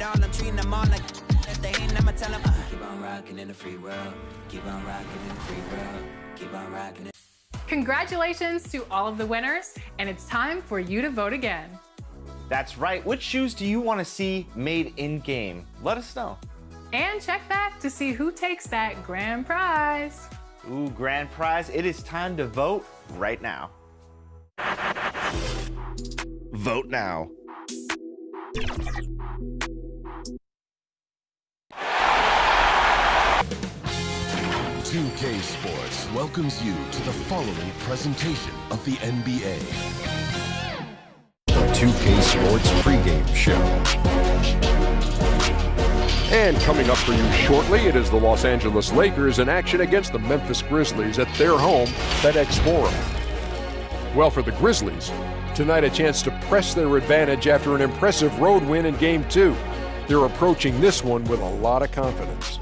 it all, I'm treating them all like if they ain't, I'ma tell them keep on rocking in the free world, keep on rocking in the free world, keep on rocking it. Congratulations to all of the winners, and it's time for you to vote again. That's right. Which shoes do you want to see made in-game? Let us know. And check back to see who takes that grand prize. Ooh, grand prize. It is time to vote right now. Vote now. $2K Sports welcomes you to the following presentation of the NBA. The 2K Sports pregame show. And coming up for you shortly, it is the Los Angeles Lakers in action against the Memphis Grizzlies at their home, FedEx Forum. Well, for the Grizzlies, tonight a chance to press their advantage after an impressive road win in Game 2. They're approaching this one with a lot of confidence.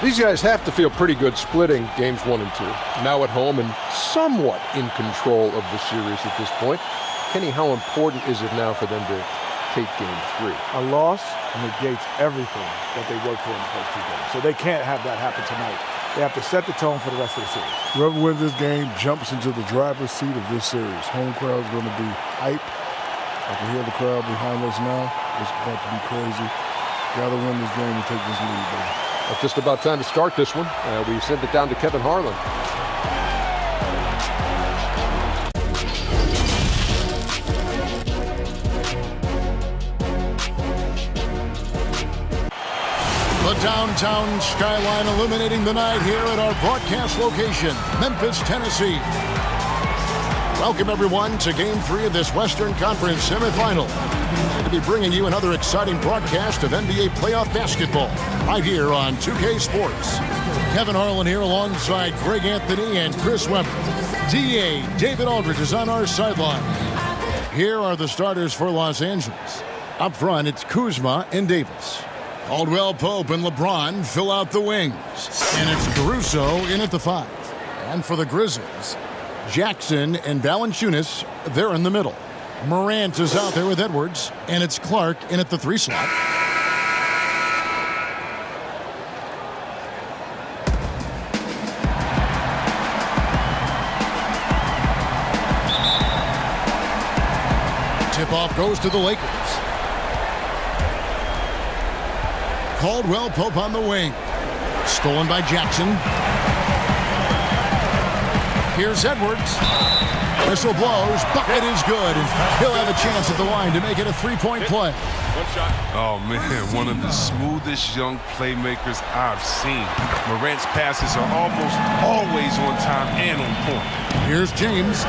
These guys have to feel pretty good splitting Games 1 and 2. Now at home and somewhat in control of the series at this point. Kenny, how important is it now for them to take Game 3? A loss negates everything that they worked for in the first 2 games. So they can't have that happen tonight. They have to set the tone for the rest of the series. Whoever wins this game jumps into the driver's seat of this series. Home crowd's going to be hype. I can hear the crowd behind us now. It's about to be crazy. Got to win this game and take this lead, baby. It's just about time to start this one. We send it down to Kevin Harlan. The downtown skyline illuminating the night here at our broadcast location, Memphis, Tennessee. Welcome, everyone, to Game 3 of this Western Conference semifinal. Going to be bringing you another exciting broadcast of NBA playoff basketball right here on 2K Sports. Kevin Harlan here alongside Greg Anthony and Chris Webber. DA David Aldridge is on our sideline. Here are the starters for Los Angeles. Up front, it's Kuzma and Davis. Caldwell Pope and LeBron fill out the wings. And it's Caruso in at the 5. And for the Grizzlies, Jackson and Valanciunas, they're in the middle. Morant is out there with Edwards, and it's Clark in at the 3 slot. Tip-off goes to the Lakers. Caldwell Pope on the wing. Stolen by Jackson. Here's Edwards. Whistle blows. Bucket is good. And he'll have a chance at the line to make it a 3-point play. One shot. Oh, man, one of the smoothest young playmakers I've seen. Morant's passes are almost always on time and on point. Here's James.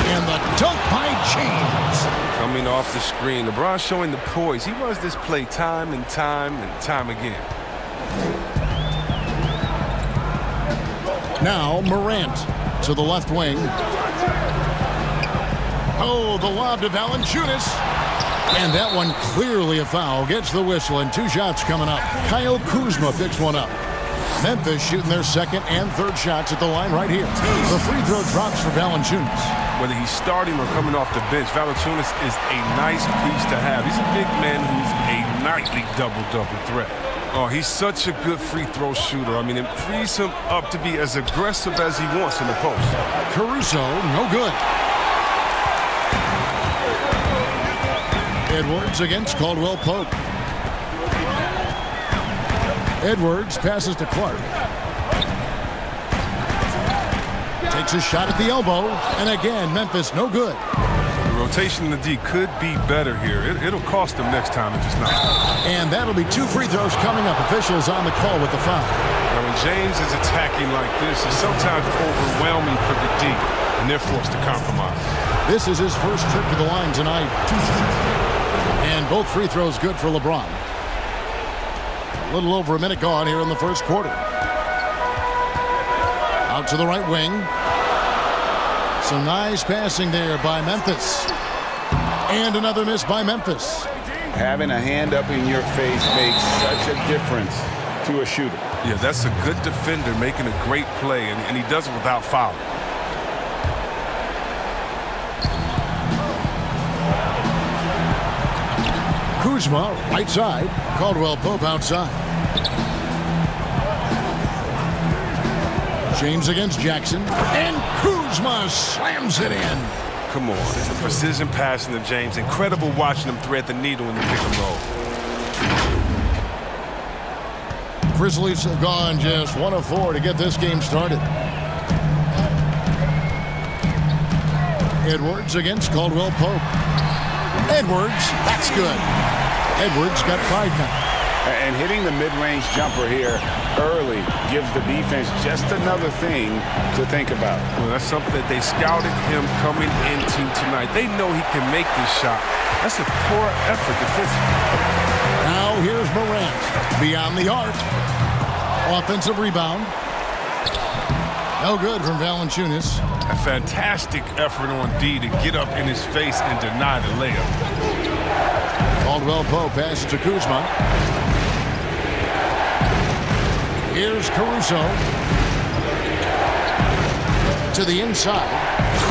And the dunk by James. Coming off the screen, LeBron showing the poise. He runs this play time and time and time again. Now Morant to the left wing. Oh, the lob to Valanciunas. And that one clearly a foul. Gets the whistle and 2 shots coming up. Kyle Kuzma picks one up. Memphis shooting their 2nd and 3rd shots at the line right here. The free throw drops for Valanciunas. Whether he's starting or coming off the bench, Valanciunas is a nice piece to have. He's a big man who's a nightly double-double threat. Oh, he's such a good free throw shooter. I mean, it frees him up to be as aggressive as he wants in the post. Caruso, no good. Edwards against Caldwell Pope. Edwards passes to Clark. Takes a shot at the elbow, and again, Memphis no good. The rotation in the D could be better here. It'll cost them next time if it's not. And that'll be 2 free throws coming up. Officials on the call with the foul. Now, when James is attacking like this, it's sometimes overwhelming for the D, and they're forced to compromise. This is his first trip to the line tonight. And both free throws good for LeBron. A little over a minute gone here in the first quarter. Out to the right wing. Some nice passing there by Memphis. And another miss by Memphis. Having a hand up in your face makes such a difference to a shooter. Yeah, that's a good defender making a great play, and he does it without fouling. Kuzma, right side. Caldwell Pope outside. James against Jackson. And Kuzma slams it in. Come on, the precision passing of James. Incredible watching him thread the needle in the pick and roll. Grizzlies have gone just 1 of 4 to get this game started. Edwards against Caldwell Pope. Edwards, that's good. Edwards got 5 now. And hitting the mid-range jumper here early gives the defense just another thing to think about. Well, that's something that they scouted him coming into tonight. They know he can make this shot. That's a poor effort defensively. Now here's Morant. Beyond the arc. Offensive rebound. No good from Valanciunas. A fantastic effort on D to get up in his face and deny the layup. Caldwell Pope passes to Kuzma. Here's Caruso. To the inside.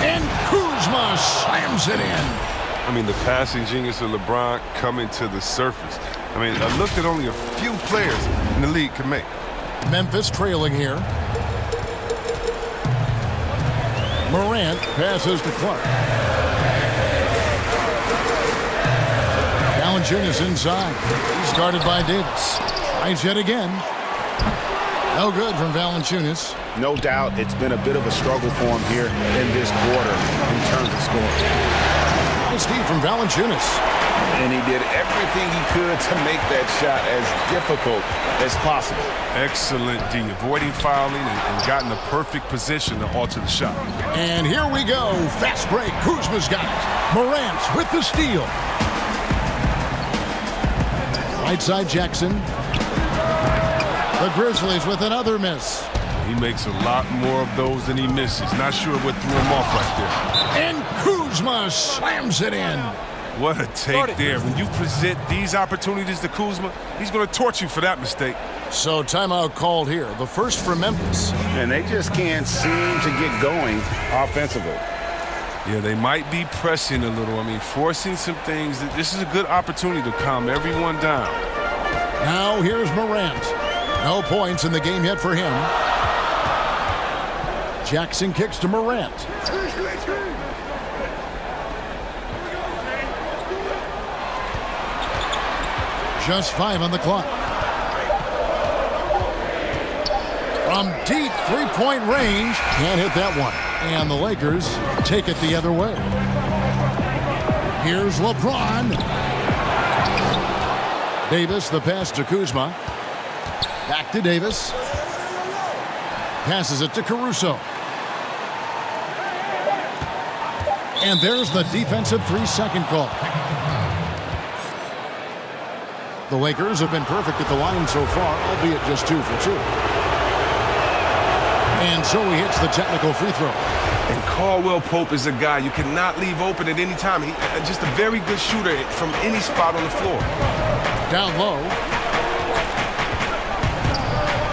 And Kuzma slams it in. I mean, the passing genius of LeBron coming to the surface. I mean, a look that only a few players in the league can make. Memphis trailing here. Morant passes to Clark. Valanciunas inside. He's guarded by Davis. Tries yet again. No good from Valanciunas. No doubt it's been a bit of a struggle for him here in this quarter in terms of scoring. Nice deep from Valanciunas. And he did everything he could to make that shot as difficult as possible. Excellent D, avoiding fouling and got in the perfect position to alter the shot. And here we go. Fast break. Kuzma's got it. Morant with the steal. Right side Jackson. The Grizzlies with another miss. He makes a lot more of those than he misses. Not sure what threw him off right there. And Kuzma slams it in. What a take there. When you present these opportunities to Kuzma, he's going to torch you for that mistake. So timeout called here. The first for Memphis. And they just can't seem to get going offensively. Yeah, they might be pressing a little. I mean, forcing some things. This is a good opportunity to calm everyone down. Now here's Morant. No points in the game yet for him. Jackson kicks to Morant. Just 5 on the clock. From deep three-point range. Can't hit that one. And the Lakers take it the other way. Here's LeBron. Davis, the pass to Kuzma. Back to Davis. Passes it to Caruso. And there's the defensive 3-second call. The Lakers have been perfect at the line so far, albeit just 2 for 2. And so he hits the technical free throw. And Caldwell Pope is a guy you cannot leave open at any time. He's just a very good shooter from any spot on the floor. Down low.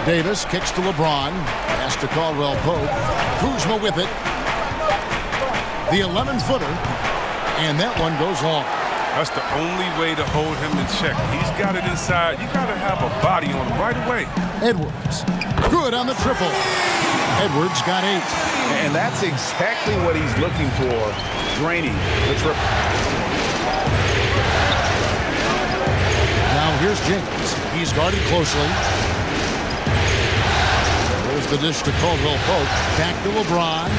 Davis kicks to LeBron. Pass to Caldwell Pope. Kuzma with it. The 11-footer. And that one goes long. That's the only way to hold him in check. He's got it inside. You got to have a body on him right away. Edwards. Good on the triple. Edwards got 8. And that's exactly what he's looking for, draining the triple. Now here's James. He's guarded closely. There's the dish to Caldwell Pope. Back to LeBron.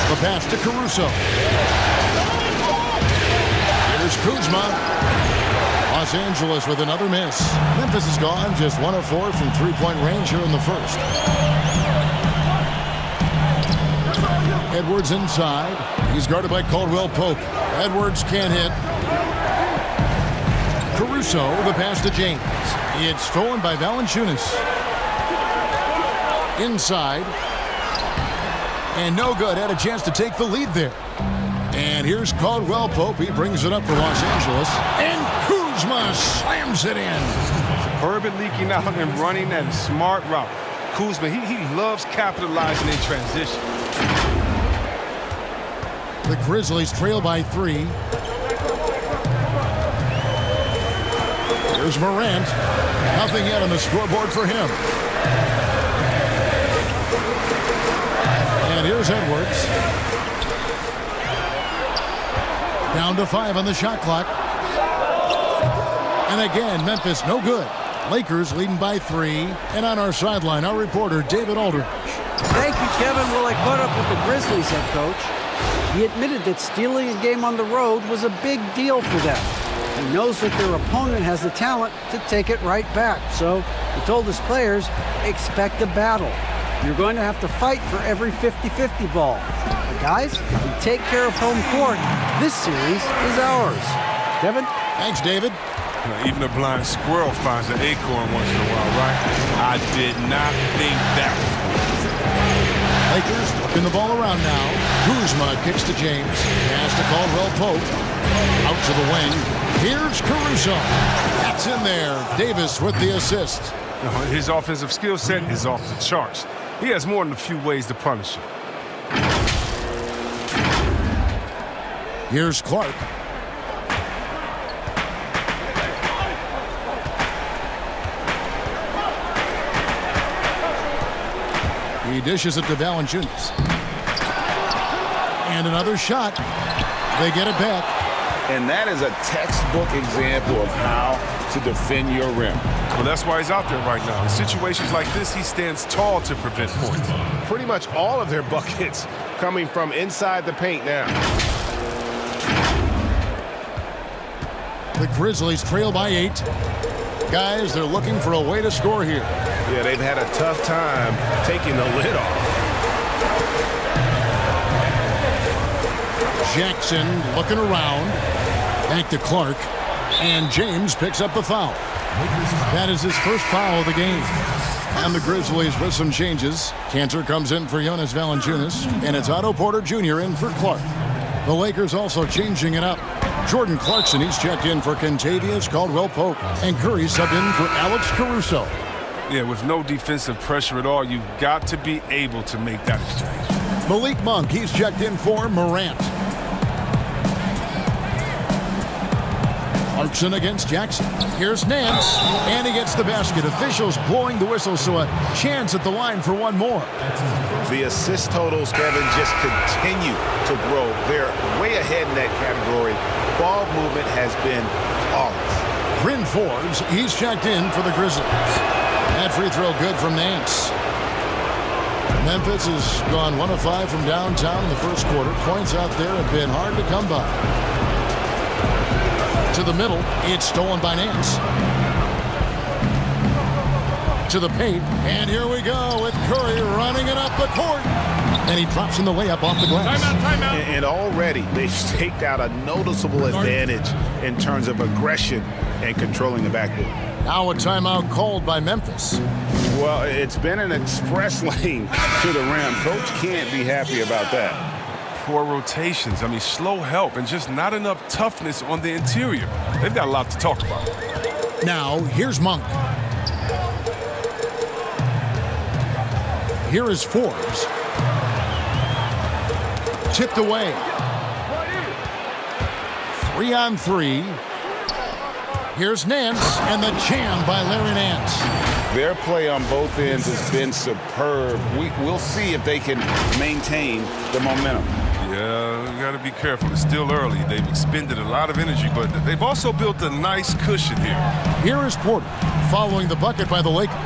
The pass to Caruso. Here's Kuzma. Los Angeles with another miss. Memphis is gone just 1 of 4 from three-point range here in the first. Edwards inside. He's guarded by Caldwell Pope. Edwards can't hit. Caruso, the pass to James. It's stolen by Valanciunas. Inside. And no good. Had a chance to take the lead there. And here's Caldwell Pope. He brings it up for Los Angeles. And Kuzma slams it in. Superb at leaking out and running that smart route. Kuzma, he loves capitalizing in transition. The Grizzlies trail by 3. Here's Morant. Nothing yet on the scoreboard for him. And here's Edwards. Down to 5 on the shot clock. And again, Memphis no good. Lakers leading by 3. And on our sideline, our reporter, David Aldridge. Thank you, Kevin. Well, I caught up with the Grizzlies head coach. He admitted that stealing a game on the road was a big deal for them. He knows that their opponent has the talent to take it right back. So he told his players, expect a battle. You're going to have to fight for every 50-50 ball. But guys, if we take care of home court, this series is ours. Kevin? Thanks, David. Even a blind squirrel finds an acorn once in a while, right? I did not think that was Lakers looking the ball around now. Kuzma kicks to James. Pass to Caldwell Pope. Out to the wing. Here's Caruso. That's in there. Davis with the assist. His offensive skill set is off the charts. He has more than a few ways to punish him. Here's Clark. He dishes it to Valanciunas. And another shot. They get it back. And that is a textbook example of how to defend your rim. Well, that's why he's out there right now. In situations like this, he stands tall to prevent points. Pretty much all of their buckets coming from inside the paint now. The Grizzlies trail by 8. Guys, they're looking for a way to score here. Yeah, they've had a tough time taking the lid off. Jackson looking around. Back to Clark. And James picks up the foul. That is his first foul of the game. And the Grizzlies with some changes. Cantor comes in for Jonas Valanciunas. And it's Otto Porter Jr. in for Clark. The Lakers also changing it up. Jordan Clarkson, he's checked in for Kentavious Caldwell-Pope. And Curry subbed in for Alex Caruso. Yeah, with no defensive pressure at all, you've got to be able to make that exchange. Malik Monk, he's checked in for Morant. Clarkson against Jackson. Here's Nance, and he gets the basket. Officials blowing the whistle, so a chance at the line for one more. The assist totals, Kevin, just continue to grow. They're way ahead in that category. Ball movement has been flawless. Bryn Forbes, he's checked in for the Grizzlies. That free throw good from Nance. Memphis has gone 1 of 5 from downtown in the first quarter. Points out there have been hard to come by. To the middle, it's stolen by Nance. To the paint, and here we go with Curry running it up the court. And he drops in the layup off the glass. Timeout. And already they've staked out a noticeable advantage in terms of aggression and controlling the backboard. Now a timeout called by Memphis. Well, it's been an express lane to the rim. Coach can't be happy about that. Poor rotations. I mean, slow help and just not enough toughness on the interior. They've got a lot to talk about. Now, here's Monk. Here is Forbes. Tipped away. 3 on 3. Here's Nance, and the jam by Larry Nance. Their play on both ends has been superb. We'll see if they can maintain the momentum. Yeah, we got to be careful. It's still early. They've expended a lot of energy, but they've also built a nice cushion here. Here is Porter, following the bucket by the Lakers.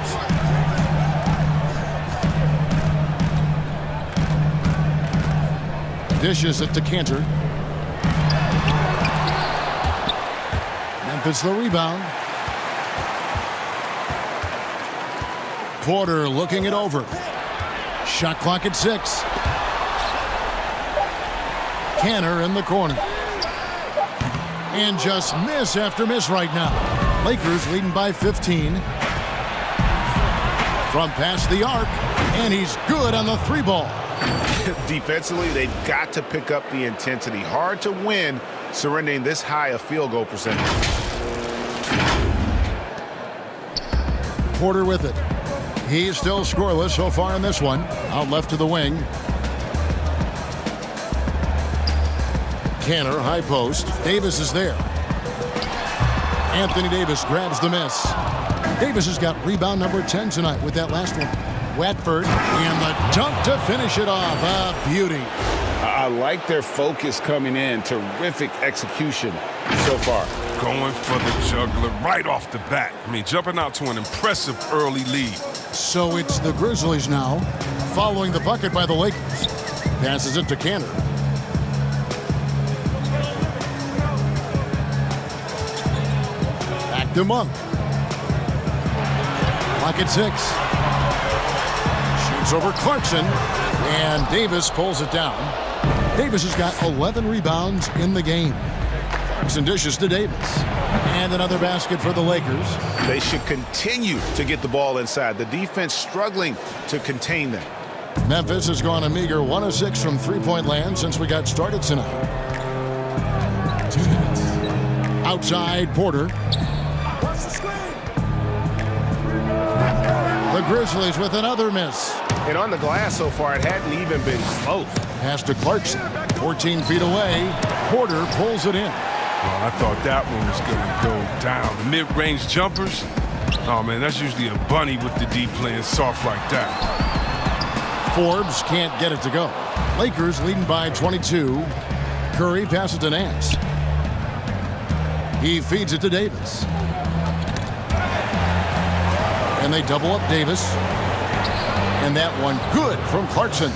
Dishes it to Cantor. Memphis the rebound. Porter looking it over. Shot clock at 6. Cantor in the corner. And just miss after miss right now. Lakers leading by 15. From past the arc, and he's good on the 3 ball. Defensively, they've got to pick up the intensity. Hard to win surrendering this high a field goal percentage. Porter with it. He's still scoreless so far in this one. Out left to the wing. Cantor, high post. Davis is there. Anthony Davis grabs the miss. Davis has got rebound number 10 tonight with that last one. Watford and the dunk to finish it off. A beauty. I like their focus coming in. Terrific execution so far. Going for the juggler right off the bat. I mean, jumping out to an impressive early lead. So it's the Grizzlies now, following the bucket by the Lakers. Passes it to Cantor. Back to Monk. Clock at 6. Shoots over Clarkson, and Davis pulls it down. Davis has got 11 rebounds in the game. Clarkson dishes to Davis. And another basket for the Lakers. They should continue to get the ball inside. The defense struggling to contain them. Memphis has gone a meager 1 of 6 from three-point land since we got started tonight. 2 minutes. Outside, Porter. The Grizzlies with another miss. And on the glass so far, it hadn't even been close. Pass to Clarkson. 14 feet away. Porter pulls it in. Well, I thought that one was going to go down. The mid-range jumpers, oh, man, that's usually a bunny with the D playing soft like that. Forbes can't get it to go. Lakers leading by 22. Curry passes to Nance. He feeds it to Davis. And they double up Davis. And that one good from Clarkson.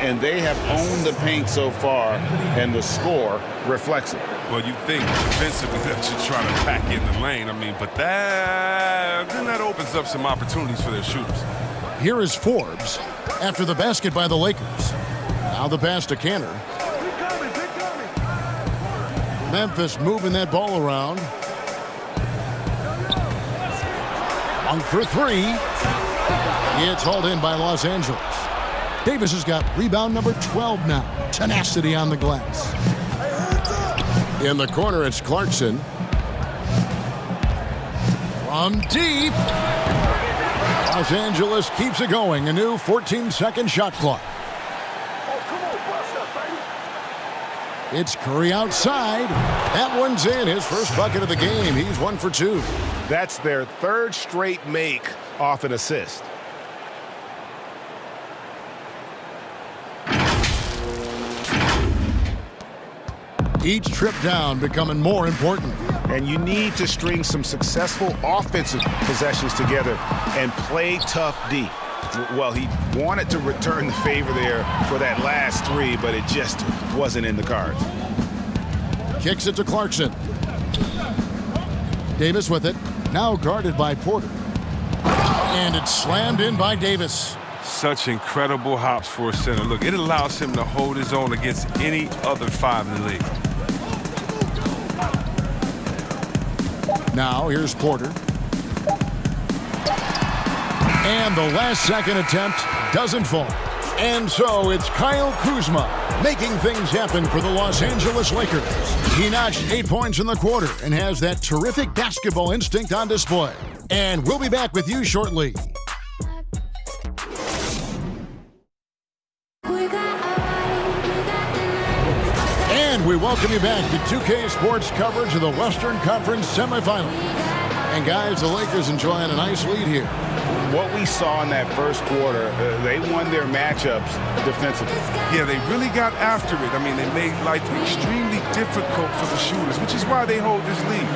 And they have owned the paint so far, and the score reflects it. Well, you think defensively that you try to pack in the lane. I mean, but then that opens up some opportunities for their shooters. Here is Forbes after the basket by the Lakers. Now the pass to Cantor. Memphis moving that ball around. Monk for 3. It's hauled in by Los Angeles. Davis has got rebound number 12 now. Tenacity on the glass. In the corner, it's Clarkson. From deep. Los Angeles keeps it going. A new 14-second shot clock. It's Curry outside. That one's in. His first bucket of the game. He's 1 for 2. That's their third straight make off an assist. Each trip down becoming more important. And you need to string some successful offensive possessions together and play tough D. Well, he wanted to return the favor there for that last 3, but it just wasn't in the cards. Kicks it to Clarkson. Davis with it. Now guarded by Porter. And it's slammed in by Davis. Such incredible hops for a center. Look, it allows him to hold his own against any other 5 in the league. Now here's Porter. And the last second attempt doesn't fall. And so it's Kyle Kuzma making things happen for the Los Angeles Lakers. He notched 8 points in the quarter and has that terrific basketball instinct on display. And we'll be back with you shortly. And we welcome you back to 2K Sports coverage of the Western Conference semifinals. And guys, the Lakers enjoying a nice lead here. What we saw in that first quarter, they won their matchups defensively. Yeah, they really got after it. I mean, they made life extremely difficult for the shooters, which is why they hold this lead.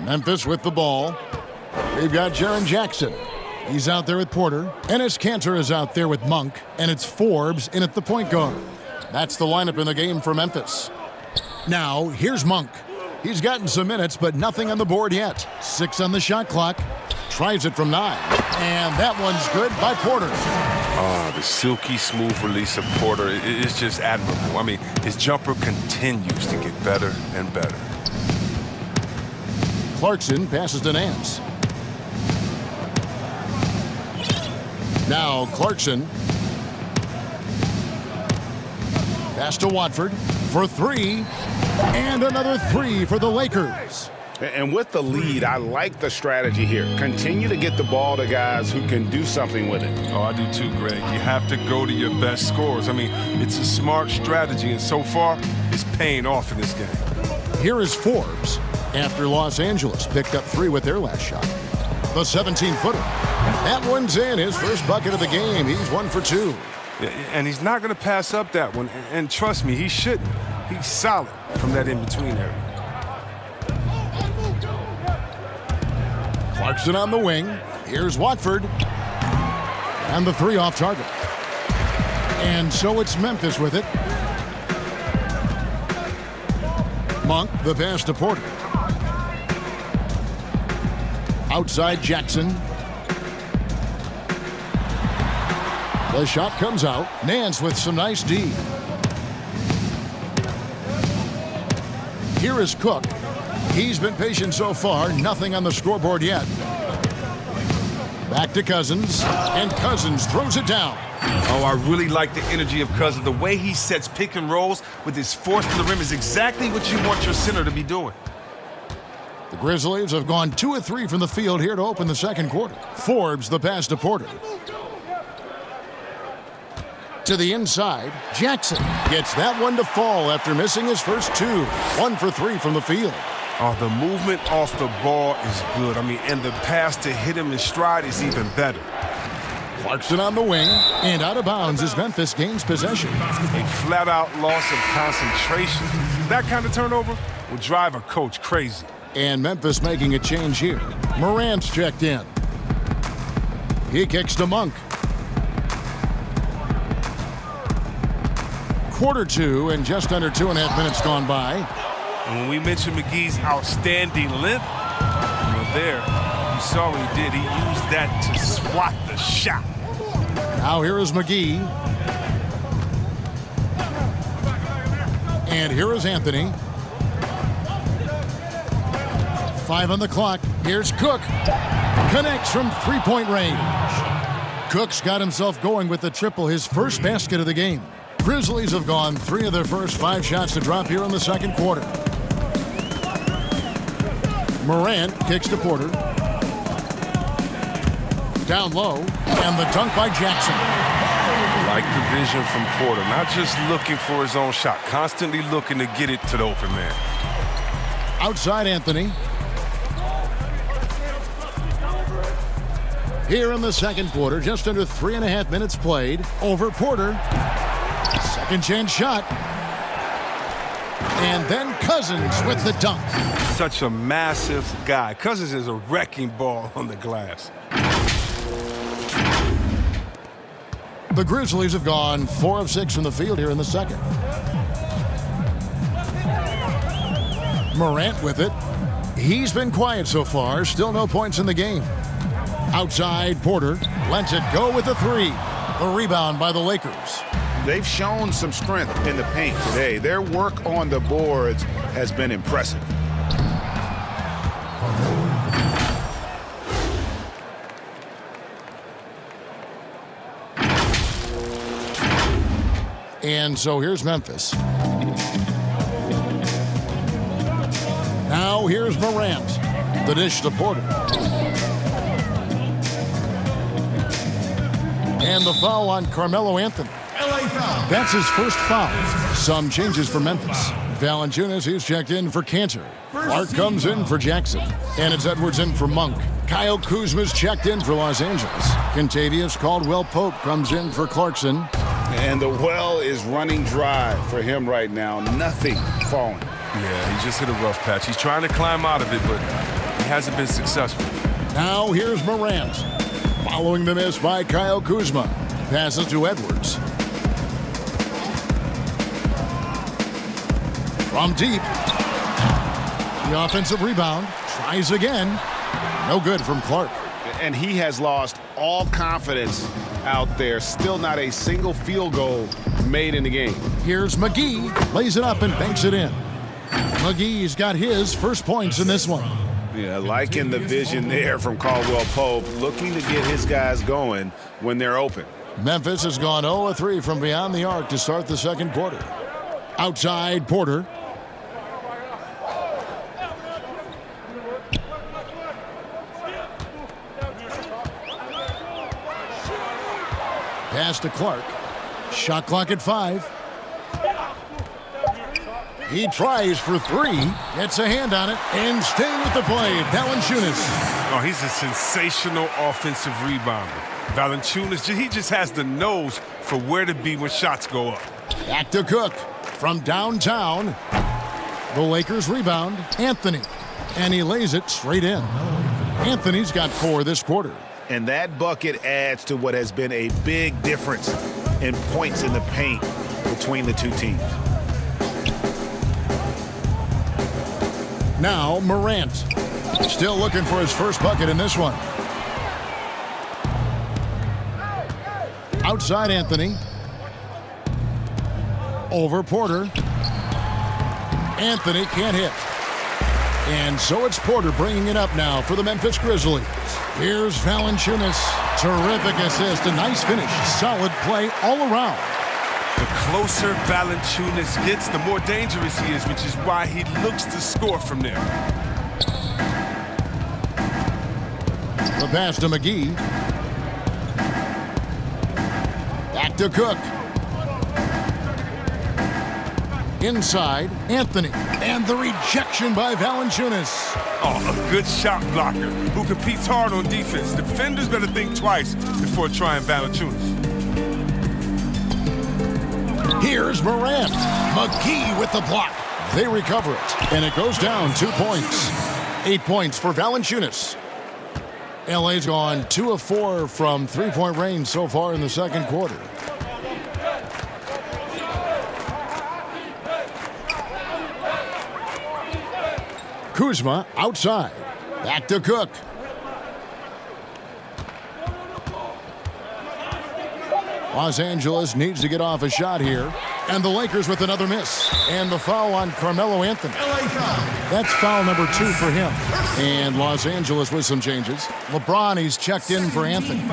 Memphis with the ball. They've got Jaren Jackson. He's out there with Porter. Enes Kanter is out there with Monk. And it's Forbes in at the point guard. That's the lineup in the game for Memphis. Now, here's Monk. He's gotten some minutes, but nothing on the board yet. 6 on the shot clock. Tries it from 9. And that one's good by Porter. The silky smooth release of Porter is just admirable. I mean, his jumper continues to get better and better. Clarkson passes to Nance. Now Clarkson. Pass to Watford for 3. And another 3 for the Lakers. And with the lead, I like the strategy here. Continue to get the ball to guys who can do something with it. Oh, I do too, Greg. You have to go to your best scorers. I mean, it's a smart strategy, and so far, it's paying off in this game. Here is Forbes after Los Angeles picked up 3 with their last shot. The 17-footer. That one's in, his first bucket of the game. He's 1 for 2. And he's not going to pass up that one. And trust me, he shouldn't. He's solid from that in-between area. Clarkson on the wing. Here's Watford. And the 3 off target. And so it's Memphis with it. Monk, the pass to Porter. Outside Jackson. The shot comes out. Nance with some nice D. Here is Cook. He's been patient so far. Nothing on the scoreboard yet. Back to Cousins. And Cousins throws it down. Oh, I really like the energy of Cousins. The way he sets pick and rolls with his force to the rim is exactly what you want your center to be doing. The Grizzlies have gone 2 of 3 from the field here to open the second quarter. Forbes the pass to Porter. To the inside, Jackson gets that one to fall after missing his first 2. 1 for 3 from the field. Oh, the movement off the ball is good. I mean, and the pass to hit him in stride is even better. Clarkson on the wing, and out of bounds as Memphis gains possession. A flat-out loss of concentration. That kind of turnover will drive a coach crazy. And Memphis making a change here. Morant's checked in. He kicks to Monk. Quarter 2 and just under 2.5 minutes gone by. And when we mentioned McGee's outstanding length, there, you saw what he did. He used that to swat the shot. Now here is McGee. And here is Anthony. 5 on the clock. Here's Cook. Connects from 3-point range. Cook's got himself going with the triple, his first basket of the game. Grizzlies have gone 3 of their first 5 shots to drop here in the second quarter. Morant kicks to Porter. Down low, and the dunk by Jackson. Like the vision from Porter, not just looking for his own shot, constantly looking to get it to the open man. Outside Anthony. Here in the second quarter, just under 3.5 minutes played, over Porter. Second chance shot. And then Cousins with the dunk. Such a massive guy. Cousins is a wrecking ball on the glass. The Grizzlies have gone 4 of 6 from the field here in the second. Morant with it. He's been quiet so far. Still no points in the game. Outside Porter. Lets it go with the 3. A rebound by the Lakers. They've shown some strength in the paint today. Their work on the boards has been impressive. And so here's Memphis. Now here's Morant. The dish to Porter. And the foul on Carmelo Anthony. That's his first foul. Some changes for Memphis. Valanciunas, he's checked in for Cantor. Clark comes in for Jackson. And it's Edwards in for Monk. Kyle Kuzma's checked in for Los Angeles. Contavious Caldwell-Pope comes in for Clarkson. And the well is running dry for him right now. Nothing falling. Yeah, he just hit a rough patch. He's trying to climb out of it, but he hasn't been successful. Now here's Morant. Following the miss by Kyle Kuzma. Passes to Edwards. From deep. The offensive rebound. Tries again. No good from Clark. And he has lost all confidence out there. Still not a single field goal made in the game. Here's McGee. Lays it up and banks it in. McGee's got his first points in this one. Yeah, liking the vision there from Caldwell-Pope. Looking to get his guys going when they're open. Memphis has gone 0 of 3 from beyond the arc to start the second quarter. Outside Porter. Pass to Clark. Shot clock at 5. He tries for 3. Gets a hand on it. And staying with the play, Valanciunas. Oh, he's a sensational offensive rebounder. Valanciunas, he just has the nose for where to be when shots go up. Back to Cook. From downtown, the Lakers rebound. Anthony. And he lays it straight in. Anthony's got 4 this quarter. And that bucket adds to what has been a big difference in points in the paint between the two teams. Now Morant. Still looking for his first bucket in this one. Outside Anthony. Over Porter. Anthony can't hit. And so it's Porter bringing it up now for the Memphis Grizzlies. Here's Valanciunas. Terrific assist. A nice finish. Solid play all around. The closer Valanciunas gets, the more dangerous he is, which is why he looks to score from there. The pass to McGee. Back to Cook. Inside, Anthony. And the rejection by Valanciunas. Oh, a good shot blocker who competes hard on defense. Defenders better think twice before trying Valanciunas. Here's Morant. McGee with the block. They recover it, and it goes down 2 points. 8 points for Valanciunas. LA's gone 2 of 4 from three-point range so far in the second quarter. Kuzma outside. Back to Cook. Los Angeles needs to get off a shot here. And the Lakers with another miss. And the foul on Carmelo Anthony. That's foul number 2 for him. And Los Angeles with some changes. LeBron, he's checked in for Anthony.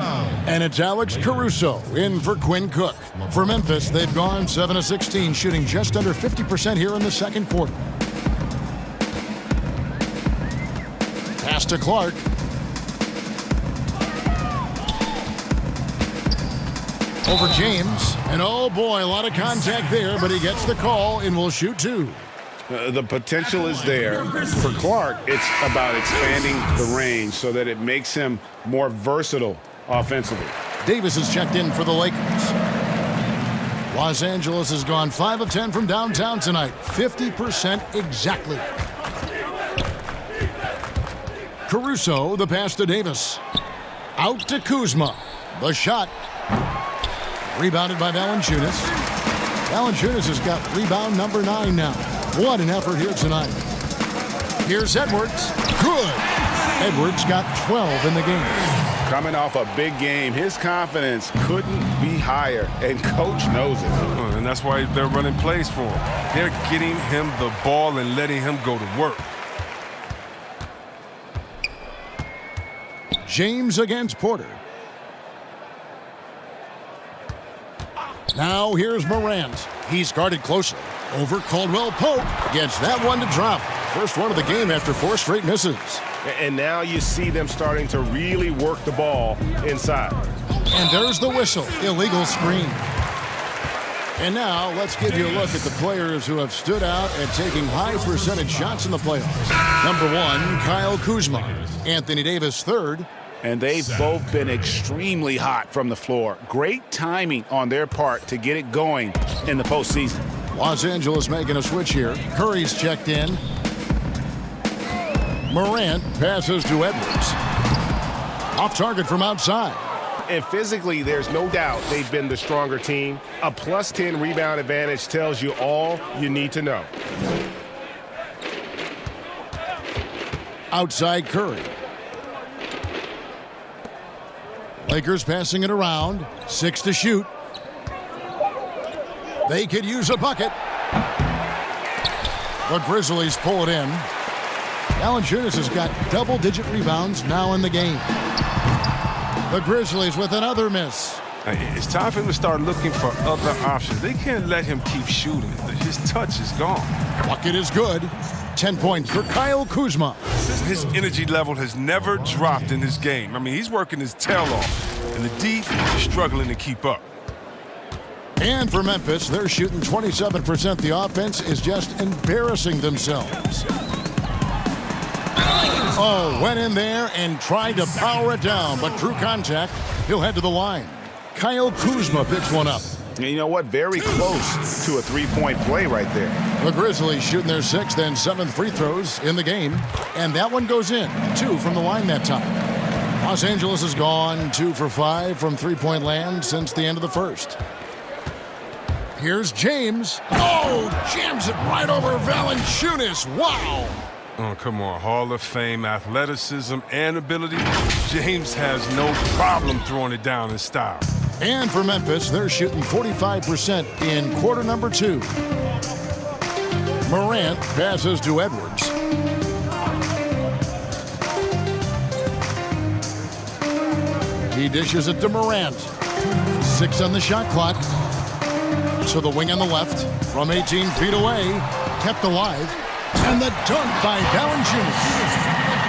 And it's Alex Caruso in for Quinn Cook. For Memphis, they've gone 7 of 16, shooting just under 50% here in the second quarter. Pass to Clark. Over James. And oh boy, a lot of contact there, but he gets the call and will shoot 2. The potential is there. For Clark, it's about expanding the range so that it makes him more versatile offensively. Davis is checked in for the Lakers. Los Angeles has gone 5 of 10 from downtown tonight. 50% exactly. Caruso, the pass to Davis. Out to Kuzma. The shot. Rebounded by Valanciunas. Valanciunas has got rebound number 9 now. What an effort here tonight. Here's Edwards. Good. Edwards got 12 in the game. Coming off a big game, his confidence couldn't be higher, and coach knows it. And that's why they're running plays for him. They're getting him the ball and letting him go to work. James against Porter. Now here's Morant. He's guarded closely. Over Caldwell Pope. Gets that one to drop. First one of the game after 4 straight misses. And now you see them starting to really work the ball inside. And there's the whistle. Illegal screen. And now let's give you a look at the players who have stood out at taking high percentage shots in the playoffs. Number 1, Kyle Kuzma. Anthony Davis, 3rd. And they've both been extremely hot from the floor. Great timing on their part to get it going in the postseason. Los Angeles making a switch here. Curry's checked in. Morant passes to Edwards. Off target from outside. And physically, there's no doubt they've been the stronger team. A plus 10 rebound advantage tells you all you need to know. Outside Curry. Lakers passing it around. 6 to shoot. They could use a bucket. The Grizzlies pull it in. Valanciunas has got double-digit rebounds now in the game. The Grizzlies with another miss. It's time for him to start looking for other options. They can't let him keep shooting. His touch is gone. Bucket is good. 10 points for Kyle Kuzma. His energy level has never dropped in this game. I mean, he's working his tail off, and the D is struggling to keep up. And for Memphis, they're shooting 27%. The offense is just embarrassing themselves. Oh, went in there and tried to power it down, but drew contact. He'll head to the line. Kyle Kuzma picks one up. And you know what? Very close to a three-point play right there. The Grizzlies shooting their 6th and 7th free throws in the game. And that one goes in. 2 from the line that time. Los Angeles is gone 2 for 5 from three-point land since the end of the first. Here's James. Oh, jams it right over Valanciunas. Wow. Oh, come on. Hall of Fame, athleticism, and ability. James has no problem throwing it down in style. And for Memphis, they're shooting 45% in quarter number 2. Morant passes to Edwards. He dishes it to Morant. 6 on the shot clock. To the wing on the left. From 18 feet away. Kept alive. And the dunk by Valanciunas.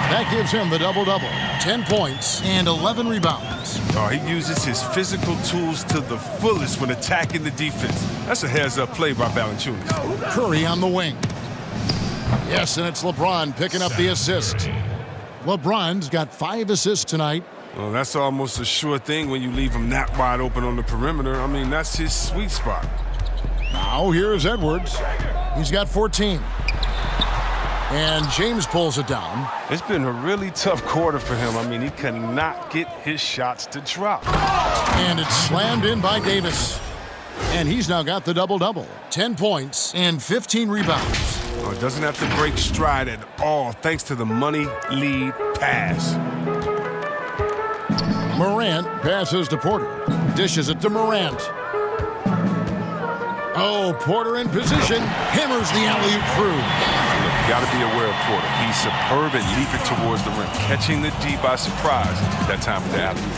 That gives him the double-double. 10 points and 11 rebounds. Oh, he uses his physical tools to the fullest when attacking the defense. That's a heads-up play by Valanciunas. Curry on the wing. Yes, and it's LeBron picking up the assist. LeBron's got 5 assists tonight. Well, that's almost a sure thing when you leave him that wide open on the perimeter. I mean, that's his sweet spot. Now here's Edwards. He's got 14. And James pulls it down. It's been a really tough quarter for him. I mean, he cannot get his shots to drop. And it's slammed in by Davis. And he's now got the double-double. 10 points and 15 rebounds. Oh, it doesn't have to break stride at all thanks to the money lead pass. Morant passes to Porter. Dishes it to Morant. Oh, Porter in position. Hammers the alley-oop through. You got to be aware of Porter. He's superb at leaping towards the rim, catching the D by surprise that time of the alley-oop.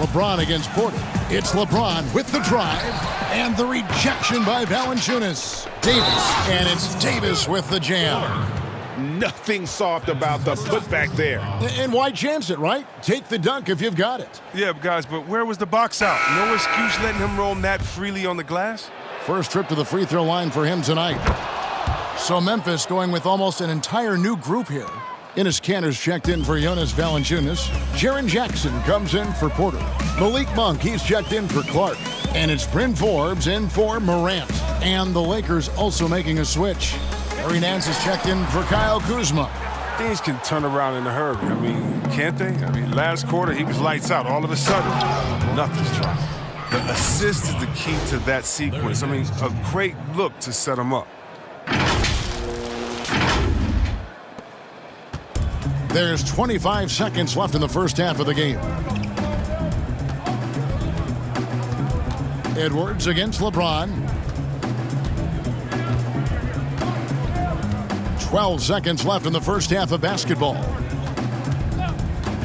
LeBron against Porter. It's LeBron with the drive and the rejection by Valanciunas. Davis, and it's Davis with the jam. Nothing soft about the putback there. And why chance it, right? Take the dunk if you've got it. Yeah, guys, but where was the box out? No excuse letting him roam that freely on the glass? First trip to the free throw line for him tonight. So Memphis going with almost an entire new group here. Enes Kanter's checked in for Jonas Valanciunas. Jaren Jackson comes in for Porter. Malik Monk, he's checked in for Clark. And it's Bryn Forbes in for Morant. And the Lakers also making a switch. Larry Nance is checked in for Kyle Kuzma. Things can turn around in a hurry. I mean, can't they? I mean, last quarter he was lights out. All of a sudden, nothing's dropped. The assist is the key to that sequence. I mean, a great look to set him up. There's 25 seconds left in the first half of the game. Edwards against LeBron. 12 seconds left in the first half of basketball.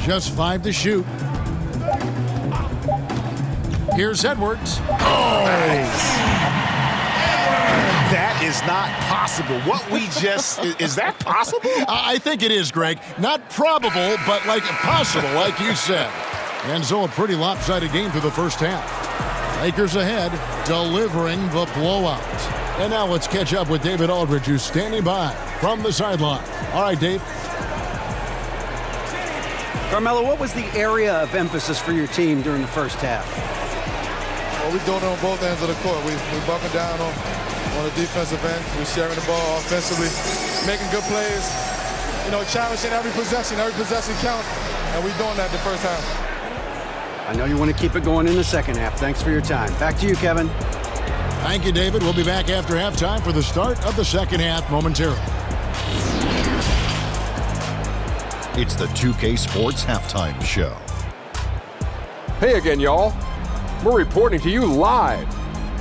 Just 5 to shoot. Here's Edwards. Oh! Nice. That is not possible. What we just... is that possible? I think it is, Greg. Not probable, but like possible, like you said. And so a pretty lopsided game through the first half. Lakers ahead, delivering the blowout. And now let's catch up with David Aldridge, who's standing by from the sideline. All right, Dave. Carmelo, what was the area of emphasis for your team during the first half? Well, we're doing it on both ends of the court. We're bumping down on the defensive end. We're sharing the ball offensively, making good plays. You know, challenging every possession counts, and we're doing that the first half. I know you want to keep it going in the second half. Thanks for your time. Back to you, Kevin. Thank you, David. We'll be back after halftime for the start of the second half momentarily. It's the 2K Sports Halftime Show. Hey again, y'all. We're reporting to you live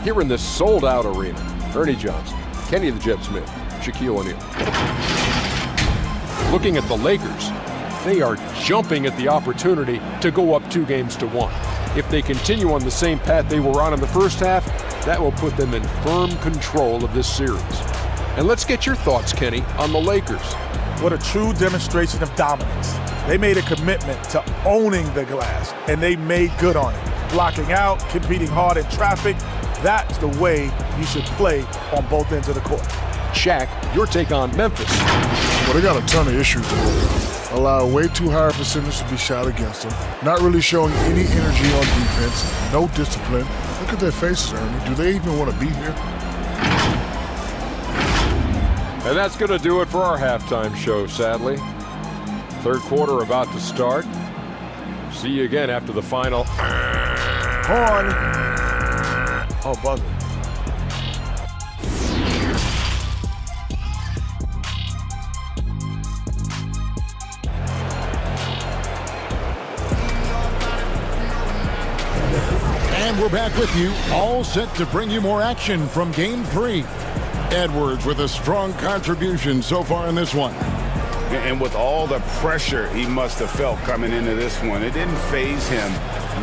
here in this sold-out arena. Ernie Johnson, Kenny the Jet Smith, Shaquille O'Neal. Looking at the Lakers, they are jumping at the opportunity to go up 2-1. If they continue on the same path they were on in the first half, that will put them in firm control of this series. And let's get your thoughts, Kenny, on the Lakers. What a true demonstration of dominance. They made a commitment to owning the glass, and they made good on it. Blocking out, competing hard in traffic, that's the way you should play on both ends of the court. Shaq, your take on Memphis. Well, they got a ton of issues to work on. Allow way too high a percentage to be shot against them. Not really showing any energy on defense. No discipline. Look at their faces, Ernie. Do they even want to be here? And that's going to do it for our halftime show, sadly. Third quarter about to start. See you again after the final. Horn. Oh, buzzer. And we're back with you, all set to bring you more action from Game 3. Edwards with a strong contribution so far in this one. And with all the pressure he must have felt coming into this one, it didn't faze him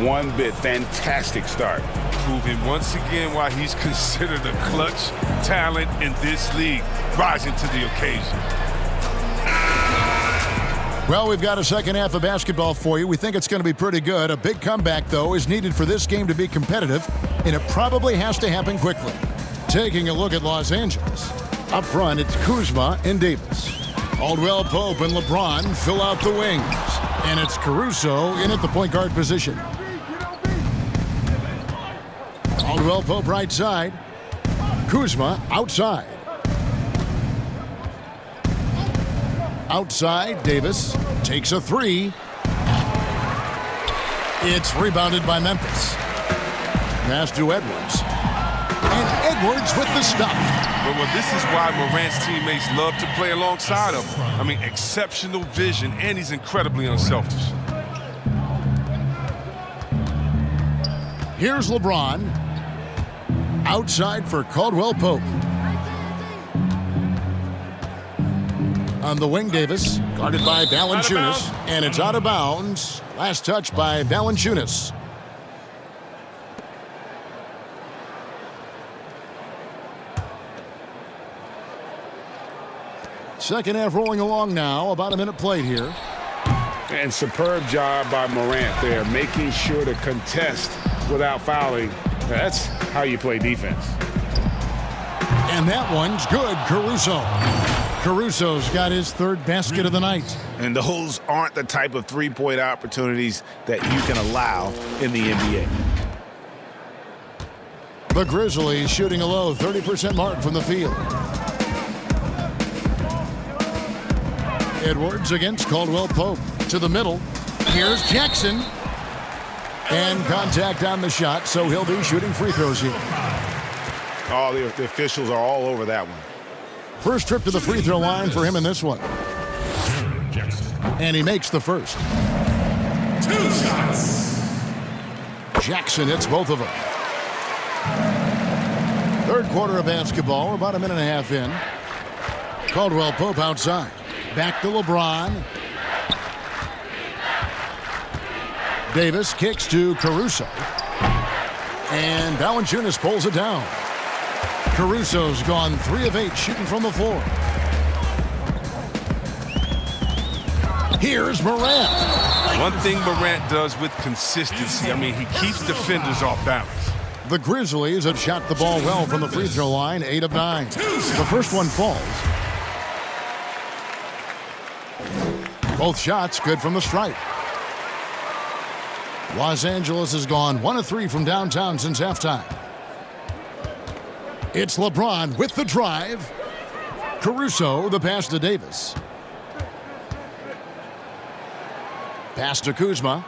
one bit. Fantastic start. Proving once again why he's considered a clutch talent in this league, rising to the occasion. Well, we've got a second half of basketball for you. We think it's going to be pretty good. A big comeback, though, is needed for this game to be competitive, and it probably has to happen quickly. Taking a look at Los Angeles. Up front, it's Kuzma and Davis. Caldwell Pope and LeBron fill out the wings. And it's Caruso in at the point guard position. Caldwell Pope right side. Kuzma outside. Outside, Davis takes a three. It's rebounded by Memphis. Pass to Edwards. And Edwards with the stuff. Well, this is why Morant's teammates love to play alongside him. I mean, exceptional vision, and he's incredibly unselfish. Here's LeBron. Outside for Caldwell Pope. On the wing, Davis, guarded by Valanciunas, and it's out of bounds. Last touch by Valanciunas. Second half rolling along now, about a minute played here. And superb job by Morant there, making sure to contest without fouling. That's how you play defense. And that one's good, Caruso. Caruso's got his third basket of the night. And those aren't the type of three-point opportunities that you can allow in the NBA. The Grizzlies shooting a low 30% mark from the field. Edwards against Caldwell Pope. To the middle. Here's Jackson. And contact on the shot, so he'll be shooting free throws here. Oh, the officials are all over that one. First trip to the free throw line for him in this one. And he makes the first. 2 shots. Jackson hits both of them. Third quarter of basketball, about a minute and a half in. Caldwell Pope outside. Back to LeBron. Davis kicks to Caruso. And Valanciunas pulls it down. Caruso's gone 3 of 8 shooting from the floor. Here's Morant. One thing Morant does with consistency, I mean, he keeps defenders off balance. The Grizzlies have shot the ball well from the free throw line, 8 of 9. The first one falls. Both shots good from the stripe. Los Angeles has gone 1 of 3 from downtown since halftime. It's LeBron with the drive. Caruso, the pass to Davis. Pass to Kuzma.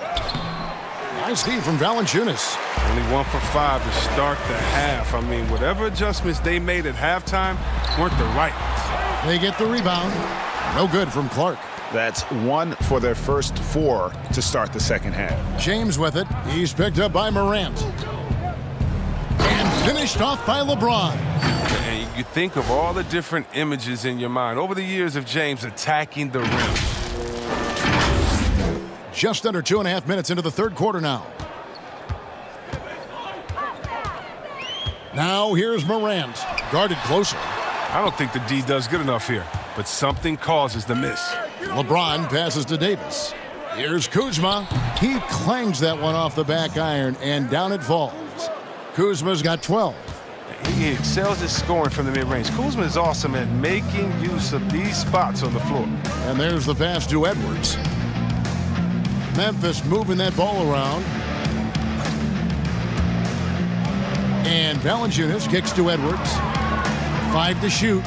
Nice feed from Valanciunas. Only 1 for 5 to start the half. I mean, whatever adjustments they made at halftime weren't the right ones. They get the rebound. No good from Clark. That's 1 for their first 4 to start the second half. James with it. He's picked up by Morant. And finished off by LeBron. And you think of all the different images in your mind over the years of James attacking the rim. Just under 2.5 minutes into the third quarter now. Now here's Morant. Guarded closer. I don't think the D does good enough here, but something causes the miss. LeBron passes to Davis. Here's Kuzma. He clangs that one off the back iron, and down it falls. Kuzma's got 12. He excels at scoring from the mid-range. Kuzma is awesome at making use of these spots on the floor. And there's the pass to Edwards. Memphis moving that ball around. And Valanciunas kicks to Edwards. 5 to shoot.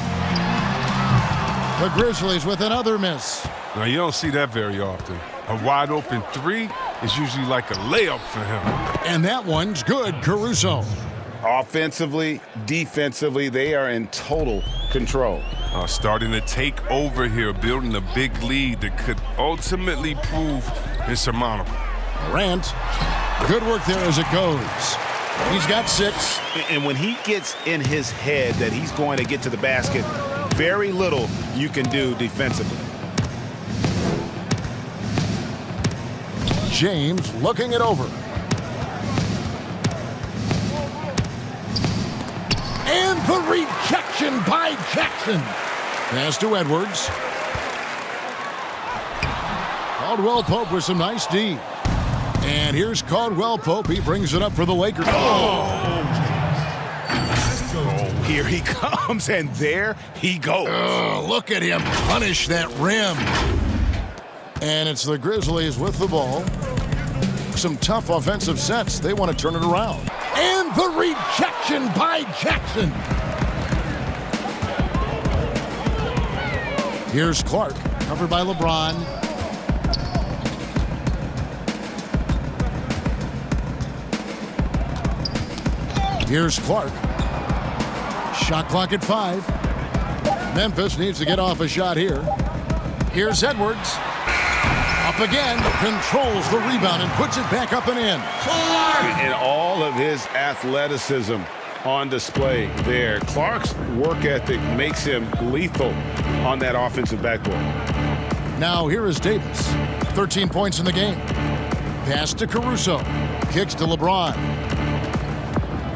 The Grizzlies with another miss. Now, you don't see that very often. A wide open three is usually like a layup for him. And that one's good, Caruso. Offensively, defensively, they are in total control. Starting to take over here, building a big lead that could ultimately prove insurmountable. Morant, good work there as it goes. He's got 6. And when he gets in his head that he's going to get to the basket, very little you can do defensively. James looking it over. And the rejection by Jackson. Pass to Edwards. Caldwell Pope with some nice D. And here's Caldwell Pope. He brings it up for the Lakers. Here he comes, and there he goes. Look at him punish that rim. And it's the Grizzlies with the ball. Some tough offensive sets. They want to turn it around. And the rejection by Jackson. Here's Clark, covered by LeBron. Here's Clark. Shot clock at 5. Memphis needs to get off a shot here. Here's Edwards. Up again, controls the rebound and puts it back up and in. And all of his athleticism on display there. Clark's work ethic makes him lethal on that offensive backboard. Now here is Davis. 13 points in the game. Pass to Caruso. Kicks to LeBron.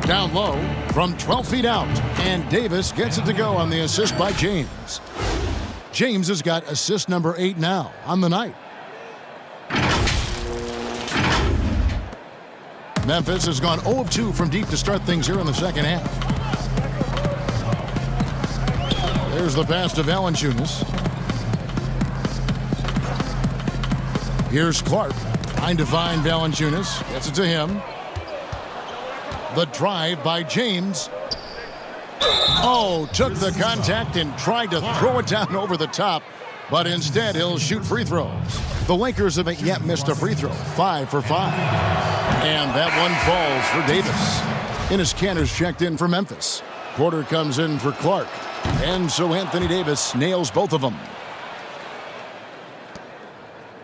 Down low from 12 feet out. And Davis gets it to go on the assist by James. James has got assist number 8 now on the night. Memphis has gone 0 of 2 from deep to start things here in the second half. There's the pass to Valanciunas. Here's Clark. Trying to find Valanciunas. Gets it to him. The drive by James. Oh, took the contact and tried to throw it down over the top, but instead he'll shoot free throws. The Lakers haven't yet missed a free throw. 5 for 5. And that one falls for Davis. Enes Kanter's checked in for Memphis. Porter comes in for Clark. And so Anthony Davis nails both of them.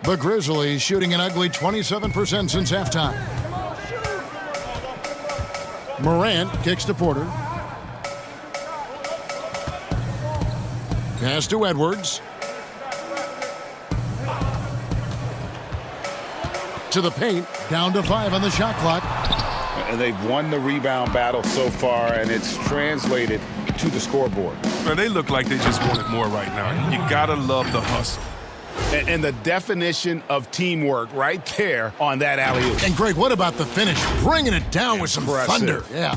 The Grizzlies shooting an ugly 27% since halftime. Morant kicks to Porter. Pass to Edwards. To the paint, down to 5 on the shot clock. And they've won the rebound battle so far, and it's translated to the scoreboard. Well, they look like they just want it more right now. You gotta love the hustle. And the definition of teamwork right there on that alley-oop. And Greg, what about the finish? Bringing it down with some thunder. Yeah.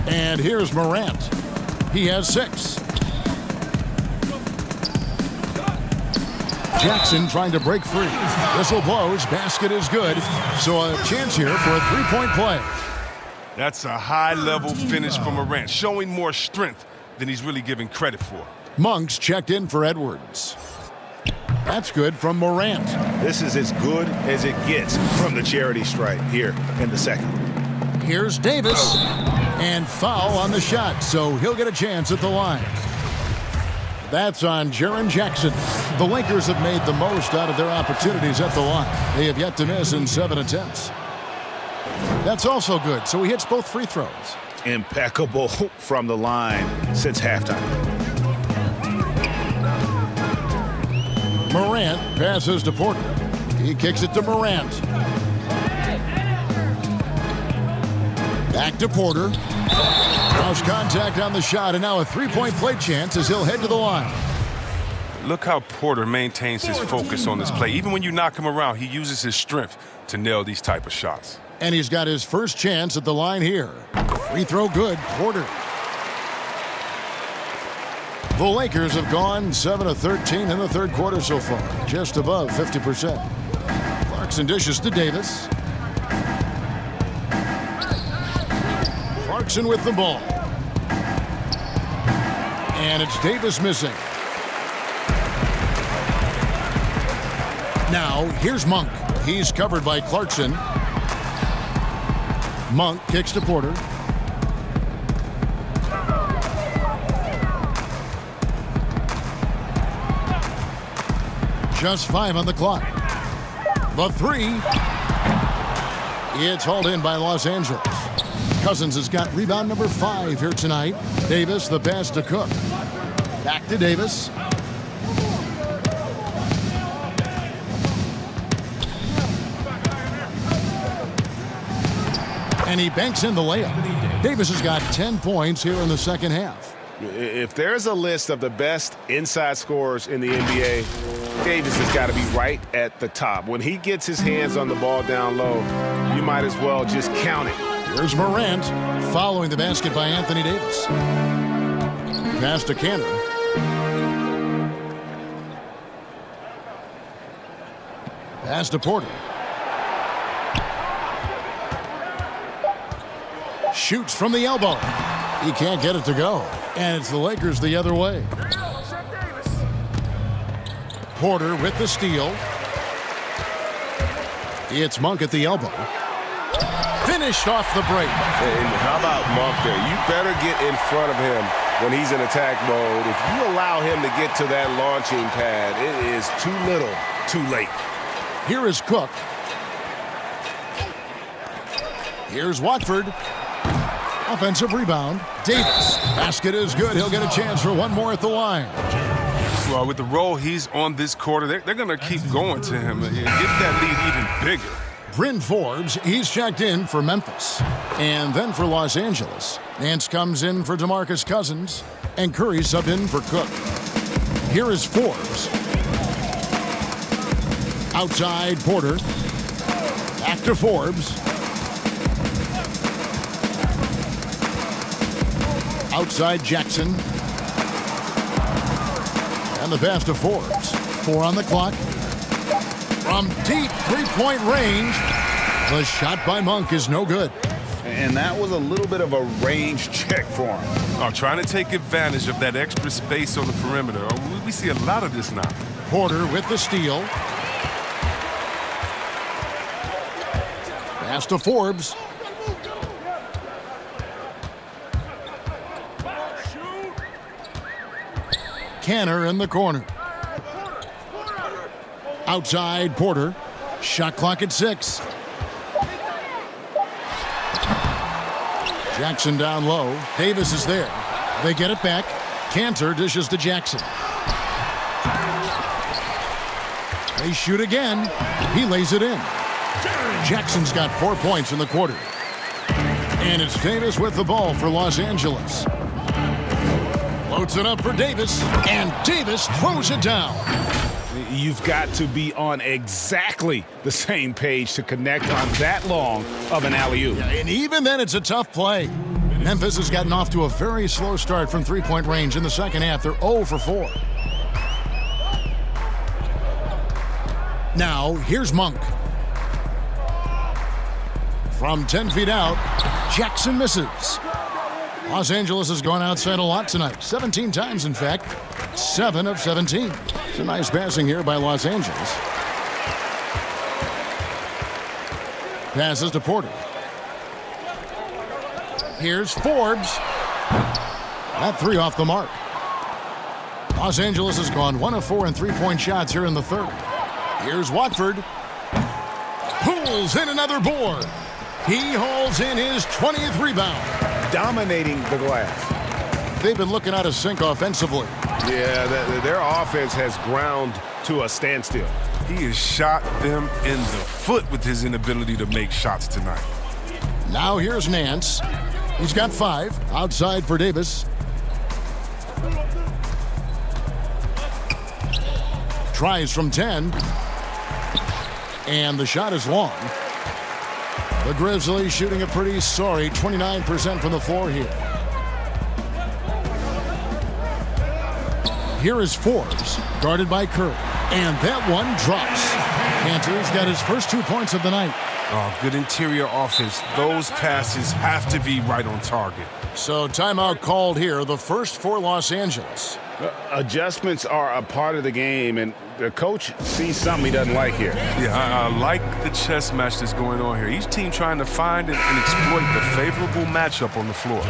And here's Morant. He has 6. Jackson trying to break free. Whistle blows. Basket is good. So a chance here for a three-point play. That's a high-level finish from Morant, showing more strength than he's really given credit for. Monks checked in for Edwards. That's good from Morant. This is as good as it gets from the charity stripe here in the second. Here's Davis. And foul on the shot, so he'll get a chance at the line. That's on Jaren Jackson. The Lakers have made the most out of their opportunities at the line. They have yet to miss in 7 attempts. That's also good, so he hits both free throws. Impeccable from the line since halftime. Morant passes to Porter. He kicks it to Morant. Back to Porter. House contact on the shot, and now a three-point play chance as he'll head to the line. Look how Porter maintains his focus on this play. Even when you knock him around, he uses his strength to nail these type of shots. And he's got his first chance at the line here. Free throw good, Porter. The Lakers have gone 7 of 13 in the third quarter so far, just above 50%. Clarkson dishes to Davis. Clarkson with the ball. And it's Davis missing. Now, here's Monk. He's covered by Clarkson. Monk kicks to Porter. Just 5 on the clock. The three. It's hauled in by Los Angeles. Cousins has got rebound number 5 here tonight. Davis, the pass to Cook. Back to Davis. And he banks in the layup. Davis has got 10 points here in the second half. If there's a list of the best inside scorers in the NBA, Davis has got to be right at the top. When he gets his hands on the ball down low, you might as well just count it. Here's Morant following the basket by Anthony Davis. Pass to Canner. Pass to Porter. Shoots from the elbow. He can't get it to go. And it's the Lakers the other way. Porter with the steal. It's Monk at the elbow. Finished off the break. And how about Monk there? You better get in front of him when he's in attack mode. If you allow him to get to that launching pad, it is too little, too late. Here is Cook. Here's Watford. Offensive rebound. Davis. Basket is good. He'll get a chance for one more at the line. Well, with the role he's on this quarter, they're going to keep going to him and get that lead even bigger. Bryn Forbes, he's checked in for Memphis. And then for Los Angeles. Nance comes in for DeMarcus Cousins. And Curry subbed in for Cook. Here is Forbes. Outside Porter. Back to Forbes. Outside Jackson. And the pass to Forbes. 4 on the clock. From deep three-point range, the shot by Monk is no good. And that was a little bit of a range check for him. Trying to take advantage of that extra space on the perimeter. We see a lot of this now. Porter with the steal. Pass to Forbes. Canner in the corner. Outside Porter. Shot clock at 6. Jackson down low. Davis is there. They get it back. Cantor dishes to Jackson. They shoot again. He lays it in. Jackson's got 4 points in the quarter. And it's Davis with the ball for Los Angeles. Floats it up for Davis, and Davis throws it down. You've got to be on exactly the same page to connect on that long of an alley-oop. Yeah, and even then, it's a tough play. Memphis has gotten off to a very slow start from three-point range in the second half. They're 0 for 4. Now, here's Monk. From 10 feet out, Jackson misses. Los Angeles has gone outside a lot tonight. 17 times, in fact. 7 of 17. It's a nice passing here by Los Angeles. Passes to Porter. Here's Forbes. That 3 off the mark. Los Angeles has gone 1 of 4 in three-point shots here in the third. Here's Watford. Pulls in another board. He hauls in his 20th rebound. Dominating the glass. They've been looking out of sync offensively. Yeah, their offense has ground to a standstill. He has shot them in the foot with his inability to make shots tonight. Now here's Nance. He's got 5. Outside for Davis. Tries from 10. And the shot is long. The Grizzlies shooting a pretty sorry 29% from the floor here. Here is Forbes, guarded by Curry. And that one drops. Cantor's got his first 2 points of the night. Oh, good interior offense. Those passes have to be right on target. So timeout called here, the first for Los Angeles. Adjustments are a part of the game, and the coach sees something he doesn't like here. Yeah, I like the chess match that's going on here. Each team trying to find and exploit the favorable matchup on the floor.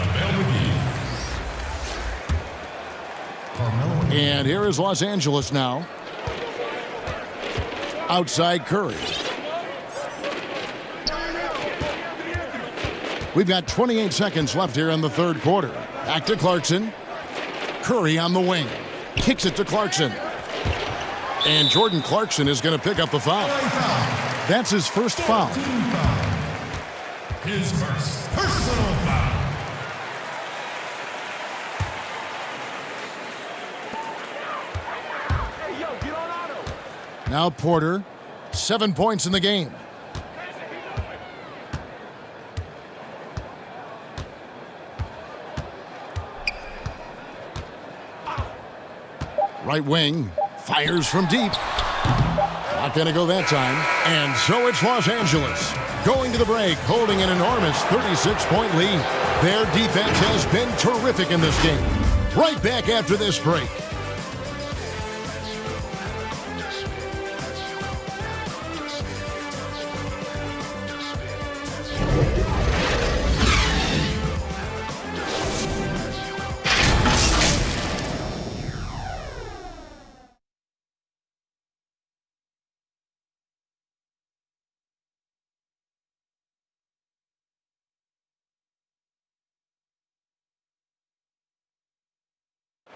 And here is Los Angeles now. Outside Curry. We've got 28 seconds left here in the third quarter. Back to Clarkson. Curry on the wing. Kicks it to Clarkson. And Jordan Clarkson is going to pick up the foul. That's his first foul. His first personal foul. Now Porter, 7 points in the game. Right wing, fires from deep. Not going to go that time. And so it's Los Angeles going to the break, holding an enormous 36-point lead. Their defense has been terrific in this game. Right back after this break.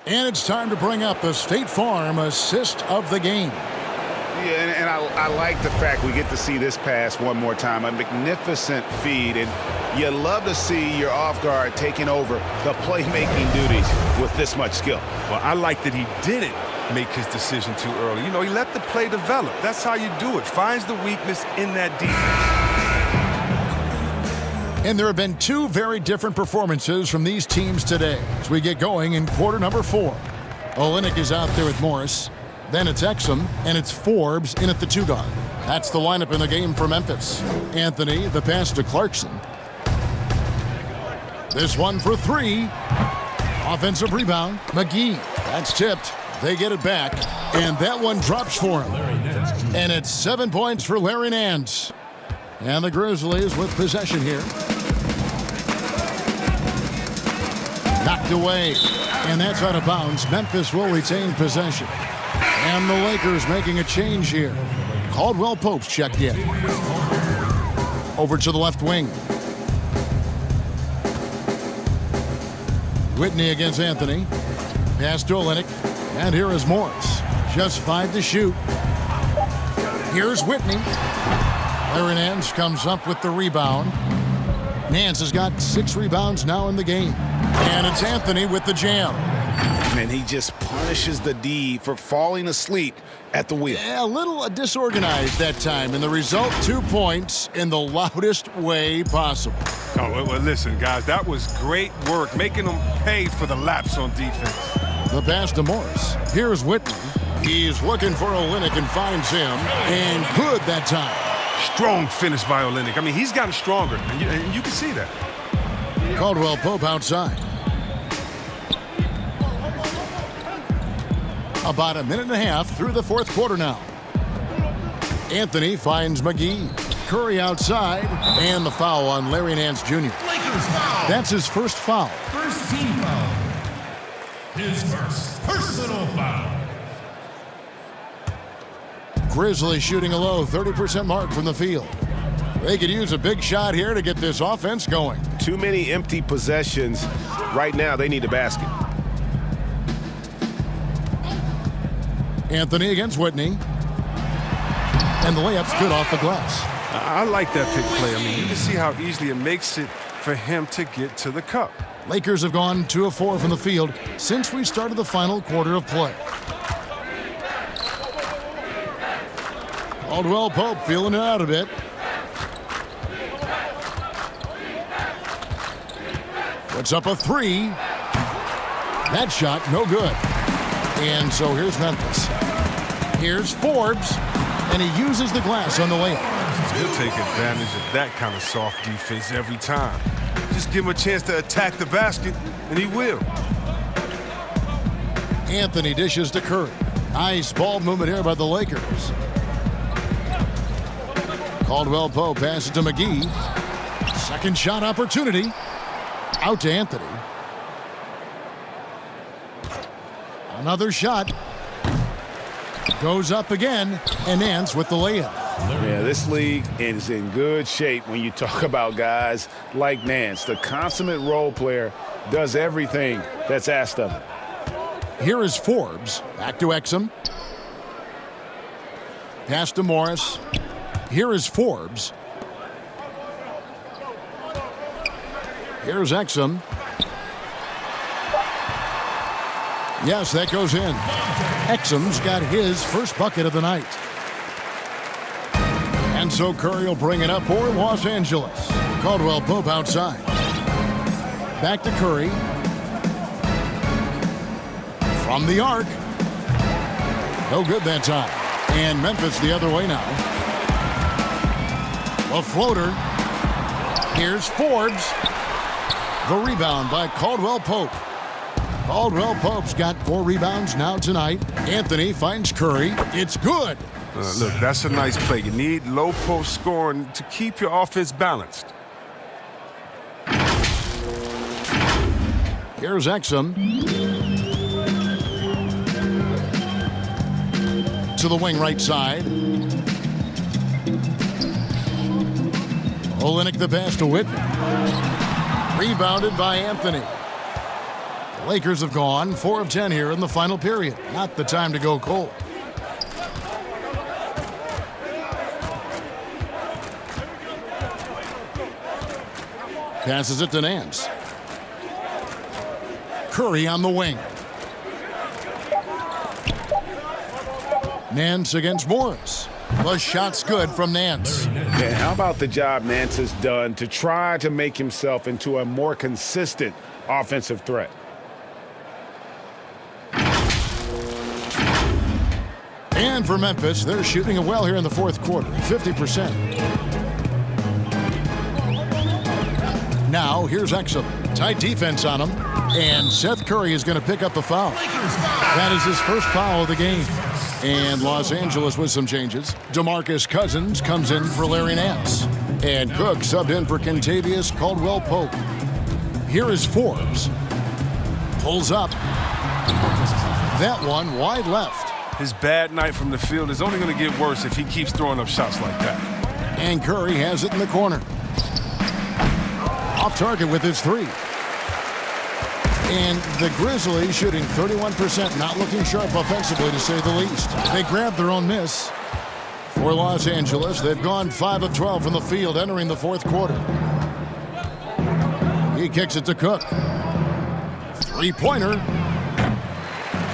And it's time to bring up the State Farm assist of the game. Yeah, and I like the fact we get to see this pass one more time. A magnificent feed, and you love to see your off guard taking over the playmaking duties with this much skill. Well, I like that he didn't make his decision too early. You know, he let the play develop. That's how you do it. Finds the weakness in that defense. And there have been 2 very different performances from these teams today as we get going in quarter number 4. Olynyk is out there with Morris. Then it's Exum, and it's Forbes in at the 2 guard. That's the lineup in the game for Memphis. Anthony, the pass to Clarkson. This one for 3. Offensive rebound. McGee. That's tipped. They get it back. And that one drops for him. And it's 7 points for Larry Nance. And the Grizzlies with possession here. Knocked away. And that's out of bounds. Memphis will retain possession. And the Lakers making a change here. Caldwell Pope's checked in. Over to the left wing. Whitney against Anthony. Pass to Olynyk. And here is Morris. Just 5 to shoot. Here's Whitney. Larry Nance comes up with the rebound. Nance has got 6 rebounds now in the game. And it's Anthony with the jam. And he just punishes the D for falling asleep at the wheel. Yeah, a little disorganized that time. And the result, 2 points in the loudest way possible. Oh, well, listen, guys, that was great work, making them pay for the lapse on defense. The pass to Morris. Here's Whitney. He's looking for Olynyk and finds him. And good that time. Strong finish by Olynyk. I mean, he's gotten stronger, and you can see that. Caldwell Pope outside. About a minute and a half through the fourth quarter now. Anthony finds McGee. Curry outside. And the foul on Larry Nance Jr. Lakers foul. That's his first foul. First team foul. His first personal foul. Grizzlies shooting a low 30% mark from the field. They could use a big shot here to get this offense going. Too many empty possessions. Right now, they need a basket. Anthony against Whitney. And the layup's good off the glass. I like that pick play. I mean, you can see how easily it makes it for him to get to the cup. Lakers have gone 2 of 4 from the field since we started the final quarter of play. Caldwell Pope feeling it out a bit. Puts up a 3. That shot, no good. And so here's Memphis. Here's Forbes, and he uses the glass on the layup. He'll take advantage of that kind of soft defense every time. Just give him a chance to attack the basket, and he will. Anthony dishes to Curry. Nice ball movement here by the Lakers. Caldwell Pope passes to McGee. Second shot opportunity. Out to Anthony. Another shot. Goes up again, and Nance with the layup. Yeah, this league is in good shape when you talk about guys like Nance. The consummate role player does everything that's asked of him. Here is Forbes. Back to Exum. Pass to Morris. Here is Forbes. Here's Exum. Yes, that goes in. Exum's got his first bucket of the night. And so Curry will bring it up for Los Angeles. Caldwell Pope outside. Back to Curry. From the arc. No good that time. And Memphis the other way now. A floater. Here's Forbes. The rebound by Caldwell Pope. Caldwell Pope's got 4 rebounds now tonight. Anthony finds Curry. It's good. Look, that's a nice play. You need low post scoring to keep your offense balanced. Here's Exum. To the wing right side. Olynyk the pass to Whitney. Rebounded by Anthony. The Lakers have gone 4 of 10 here in the final period. Not the time to go cold. Passes it to Nance. Curry on the wing. Nance against Morris. The shot's good from Nance. And how about the job Nance has done to try to make himself into a more consistent offensive threat? And for Memphis, they're shooting it well here in the fourth quarter, 50%. Now, here's Exum. Tight defense on him. And Seth Curry is going to pick up the foul. That is his first foul of the game. And Los Angeles with some changes. DeMarcus Cousins comes in for Larry Nance. And Cook subbed in for Kentavious Caldwell Pope. Here is Forbes. Pulls up. That one wide left. His bad night from the field is only going to get worse if he keeps throwing up shots like that. And Curry has it in the corner. Off target with his 3. And the Grizzlies shooting 31%, not looking sharp offensively to say the least. They grabbed their own miss. For Los Angeles, they've gone 5 of 12 from the field entering the fourth quarter. He kicks it to Cook. 3-pointer.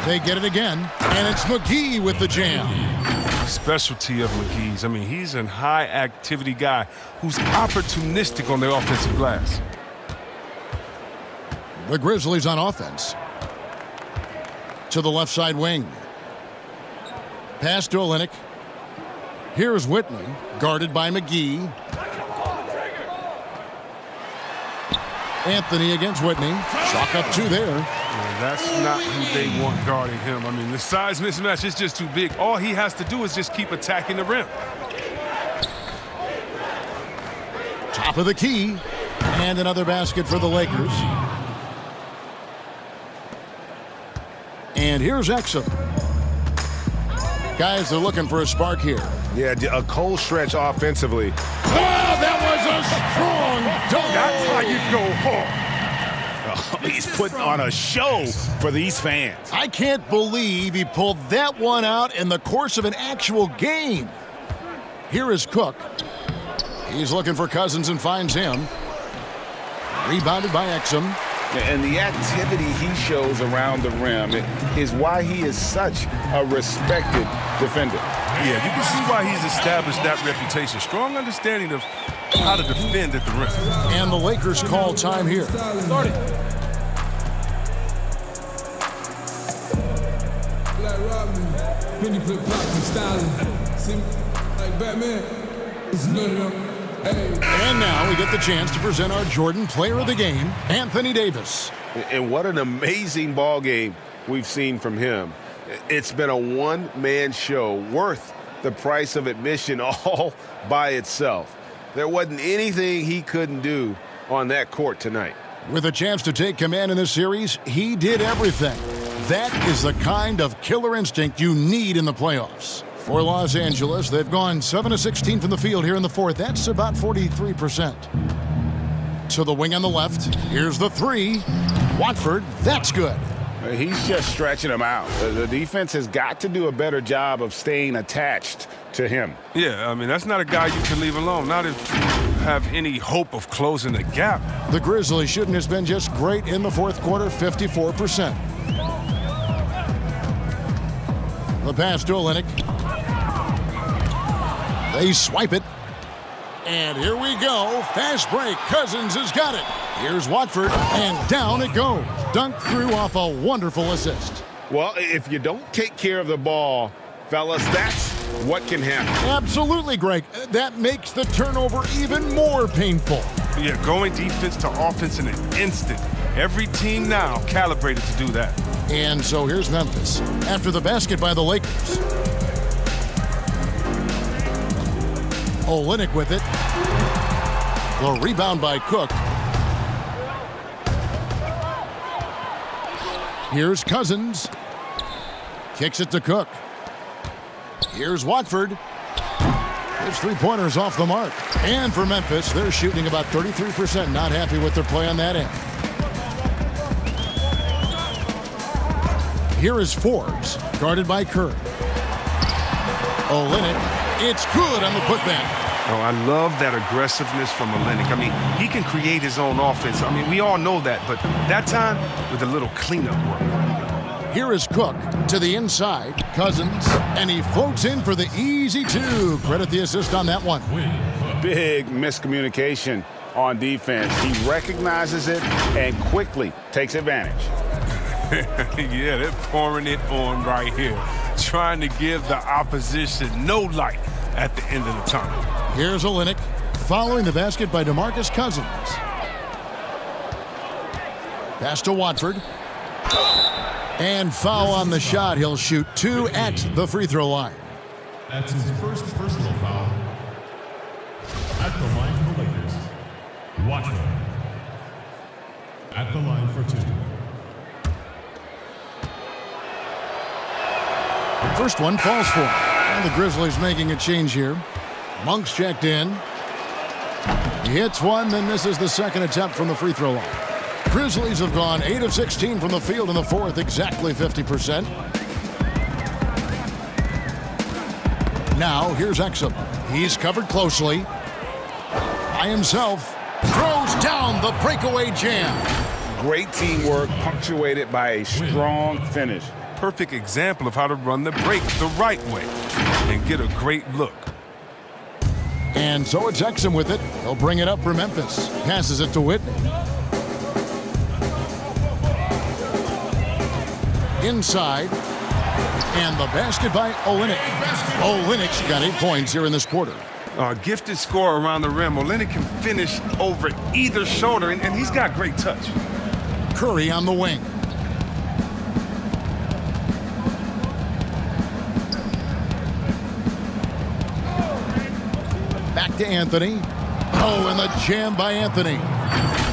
They get it again, and it's McGee with the jam. Specialty of McGee's. I mean, he's a high-activity guy who's opportunistic on the offensive glass. The Grizzlies on offense. To the left side wing. Pass to Olynyk. Here's Whitney, guarded by McGee. Anthony against Whitney. Chalk up 2 there. Yeah, that's not who they want guarding him. I mean, the size mismatch is just too big. All he has to do is just keep attacking the rim. Top of the key. And another basket for the Lakers. And here's Exum. Guys, they're looking for a spark here. Yeah, a cold stretch offensively. Oh, that was a strong dunk. That's how you go home. Oh, he's putting on a show for these fans. I can't believe he pulled that one out in the course of an actual game. Here is Cook. He's looking for Cousins and finds him. Rebounded by Exum. And the activity he shows around the rim is why he is such a respected defender. Yeah, you can see why he's established that reputation. Strong understanding of how to defend at the rim. And the Lakers call time here. Start it. Like Rodman, penny flip pop and styling. See, like Batman, it's none of them. And now we get the chance to present our Jordan Player of the Game, Anthony Davis. And what an amazing ball game we've seen from him. It's been a one-man show worth the price of admission all by itself. There wasn't anything he couldn't do on that court tonight. With a chance to take command in this series, he did everything. That is the kind of killer instinct you need in the playoffs. For Los Angeles, they've gone 7 of 16 from the field here in the fourth. That's about 43%. To the wing on the left. Here's the three. Watford, that's good. He's just stretching him out. The defense has got to do a better job of staying attached to him. Yeah, I mean, that's not a guy you can leave alone. Not if you have any hope of closing the gap. The Grizzlies shooting has been just great in the fourth quarter, 54%. The pass to Olynyk. They swipe it. And here we go. Fast break. Cousins has got it. Here's Watford, and down it goes. Dunk through off a wonderful assist. Well, if you don't take care of the ball, fellas, that's what can happen. Absolutely, Greg. That makes the turnover even more painful. Yeah, going defense to offense in an instant. Every team now calibrated to do that. And so here's Memphis. After the basket by the Lakers. Olynyk with it. The rebound by Cook. Here's Cousins. Kicks it to Cook. Here's Watford. His three-pointers off the mark. And for Memphis, they're shooting about 33%. Not happy with their play on that end. Here is Forbes, guarded by Kerr. Olynyk. It's good on the putback. Oh, I love that aggressiveness from Olynyk. I mean, he can create his own offense. I mean, we all know that, but that time with a little cleanup work. Here is Cook to the inside. Cousins, and he floats in for the easy two. Credit the assist on that one. Big miscommunication on defense. He recognizes it and quickly takes advantage. Yeah, they're pouring it on right here, trying to give the opposition no light at the end of the tunnel. Here's Olynyk, following the basket by DeMarcus Cousins. Pass to Watford. And foul on the shot. He'll shoot two at the free throw line. That's his first personal foul. At the line for the Lakers, Watford. At the line for two. First one falls for him. And the Grizzlies making a change here. Monk's checked in. He hits one, then misses the second attempt from the free throw line. Grizzlies have gone 8 of 16 from the field in the fourth, exactly 50%. Now, here's Exum. He's covered closely. By himself, throws down the breakaway jam. Great teamwork, punctuated by a strong finish. Perfect example of how to run the break the right way and get a great look. And so it's Exum with it. He'll bring it up for Memphis. Passes it to Whitney. Inside. And the basket by Olynyk. Olynyk's got 8 points here in this quarter. Gifted scorer around the rim. Olynyk can finish over either shoulder, and he's got great touch. Curry on the wing. Back to Anthony. Oh, and the jam by Anthony.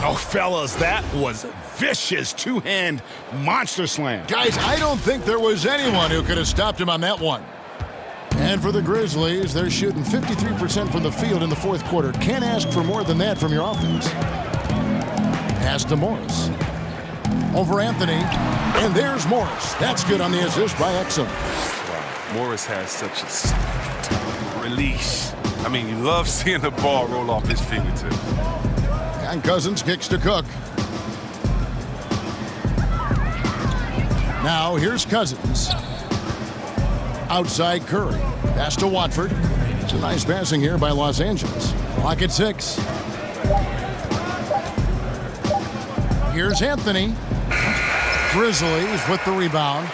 Oh, fellas, that was vicious two-hand monster slam. Guys, I don't think there was anyone who could have stopped him on that one. And for the Grizzlies, they're shooting 53% from the field in the fourth quarter. Can't ask for more than that from your offense. Pass to Morris. Over Anthony. And there's Morris. That's good on the assist by Exum. Wow. Morris has such a release. I mean, you love seeing the ball roll off his fingertips. And Cousins kicks to Cook. Now here's Cousins. Outside Curry. Pass to Watford. It's a nice passing here by Los Angeles. Clock at 6. Here's Anthony. Grizzlies with the rebound.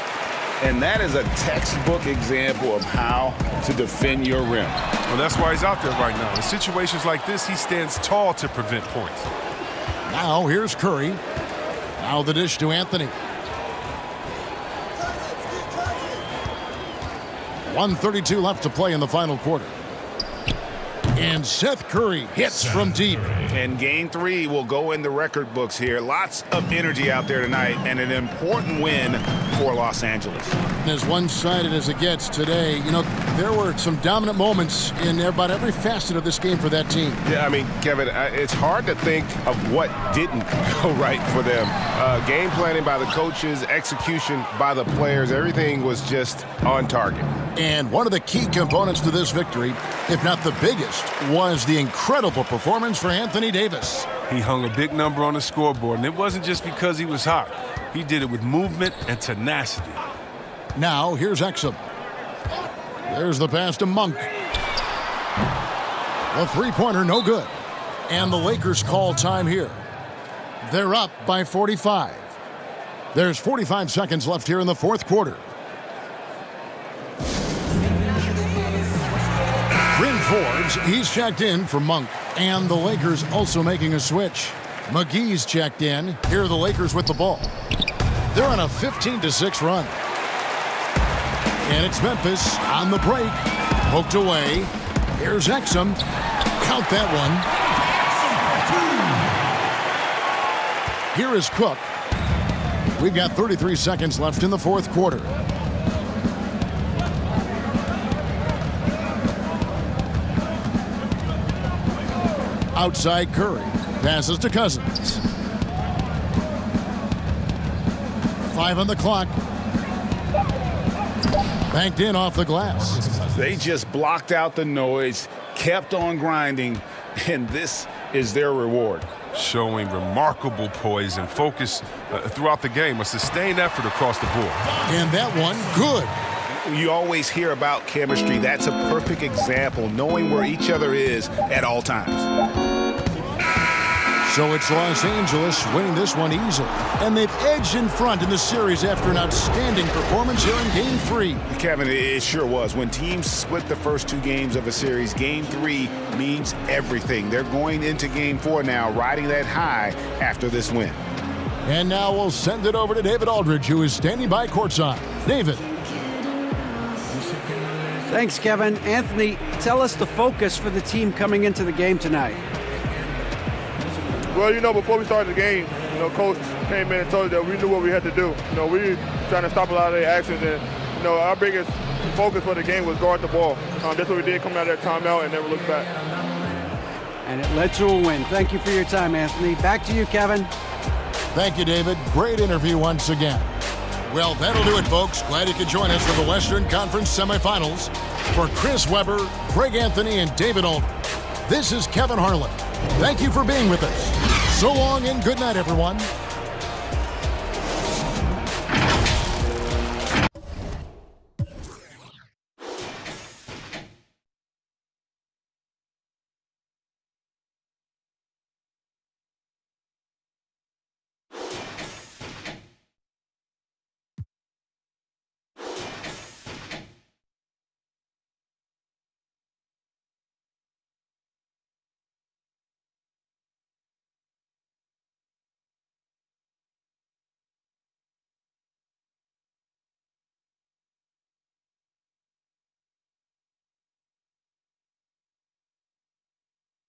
And that is a textbook example of how to defend your rim. Well, that's why he's out there right now. In situations like this, he stands tall to prevent points. Now here's Curry. Now the dish to Anthony. 1:32 left to play in the final quarter. And Seth Curry hits from deep. And game 3 will go in the record books here. Lots of energy out there tonight and an important win for Los Angeles. As one-sided as it gets today, you know, there were some dominant moments in about every facet of this game for that team. Yeah, I mean, Kevin, it's hard to think of what didn't go right for them. Game planning by the coaches, execution by the players, everything was just on target. And one of the key components to this victory, if not the biggest, was the incredible performance for Anthony Davis. He hung a big number on the scoreboard, and it wasn't just because he was hot. He did it with movement and tenacity. Now, here's Exum. There's the pass to Monk. The three-pointer, no good. And the Lakers call time here. They're up by 45. There's 45 seconds left here in the fourth quarter. Bryn Forbes, he's checked in for Monk. And the Lakers also making a switch. McGee's checked in. Here are the Lakers with the ball. They're on a 15-6 run. And it's Memphis on the break. Poked away. Here's Exum. Count that one. Here is Cook. We've got 33 seconds left in the fourth quarter. Outside Curry. Passes to Cousins. 5 on the clock. Banked in off the glass. They just blocked out the noise, kept on grinding, and this is their reward. Showing remarkable poise and focus throughout the game, a sustained effort across the board. And that one, good. You always hear about chemistry. That's a perfect example, knowing where each other is at all times. So it's Los Angeles winning this one easily. And they've edged in front in the series after an outstanding performance here in Game 3. Kevin, it sure was. When teams split the first 2 games of a series, Game 3 means everything. They're going into Game 4 now, riding that high after this win. And now we'll send it over to David Aldridge, who is standing by courtside. David. Thanks, Kevin. Anthony, tell us the focus for the team coming into the game tonight. Well, you know, before we started the game, you know, Coach came in and told us that we knew what we had to do. You know, we were trying to stop a lot of their actions, and, you know, our biggest focus for the game was guard the ball. That's what we did, coming out of that timeout and never looked back. And it led to a win. Thank you for your time, Anthony. Back to you, Kevin. Thank you, David. Great interview once again. Well, that'll do it, folks. Glad you could join us for the Western Conference semifinals. For Chris Webber, Greg Anthony, and David Aldridge, this is Kevin Harlan. Thank you for being with us. So long and good night, everyone.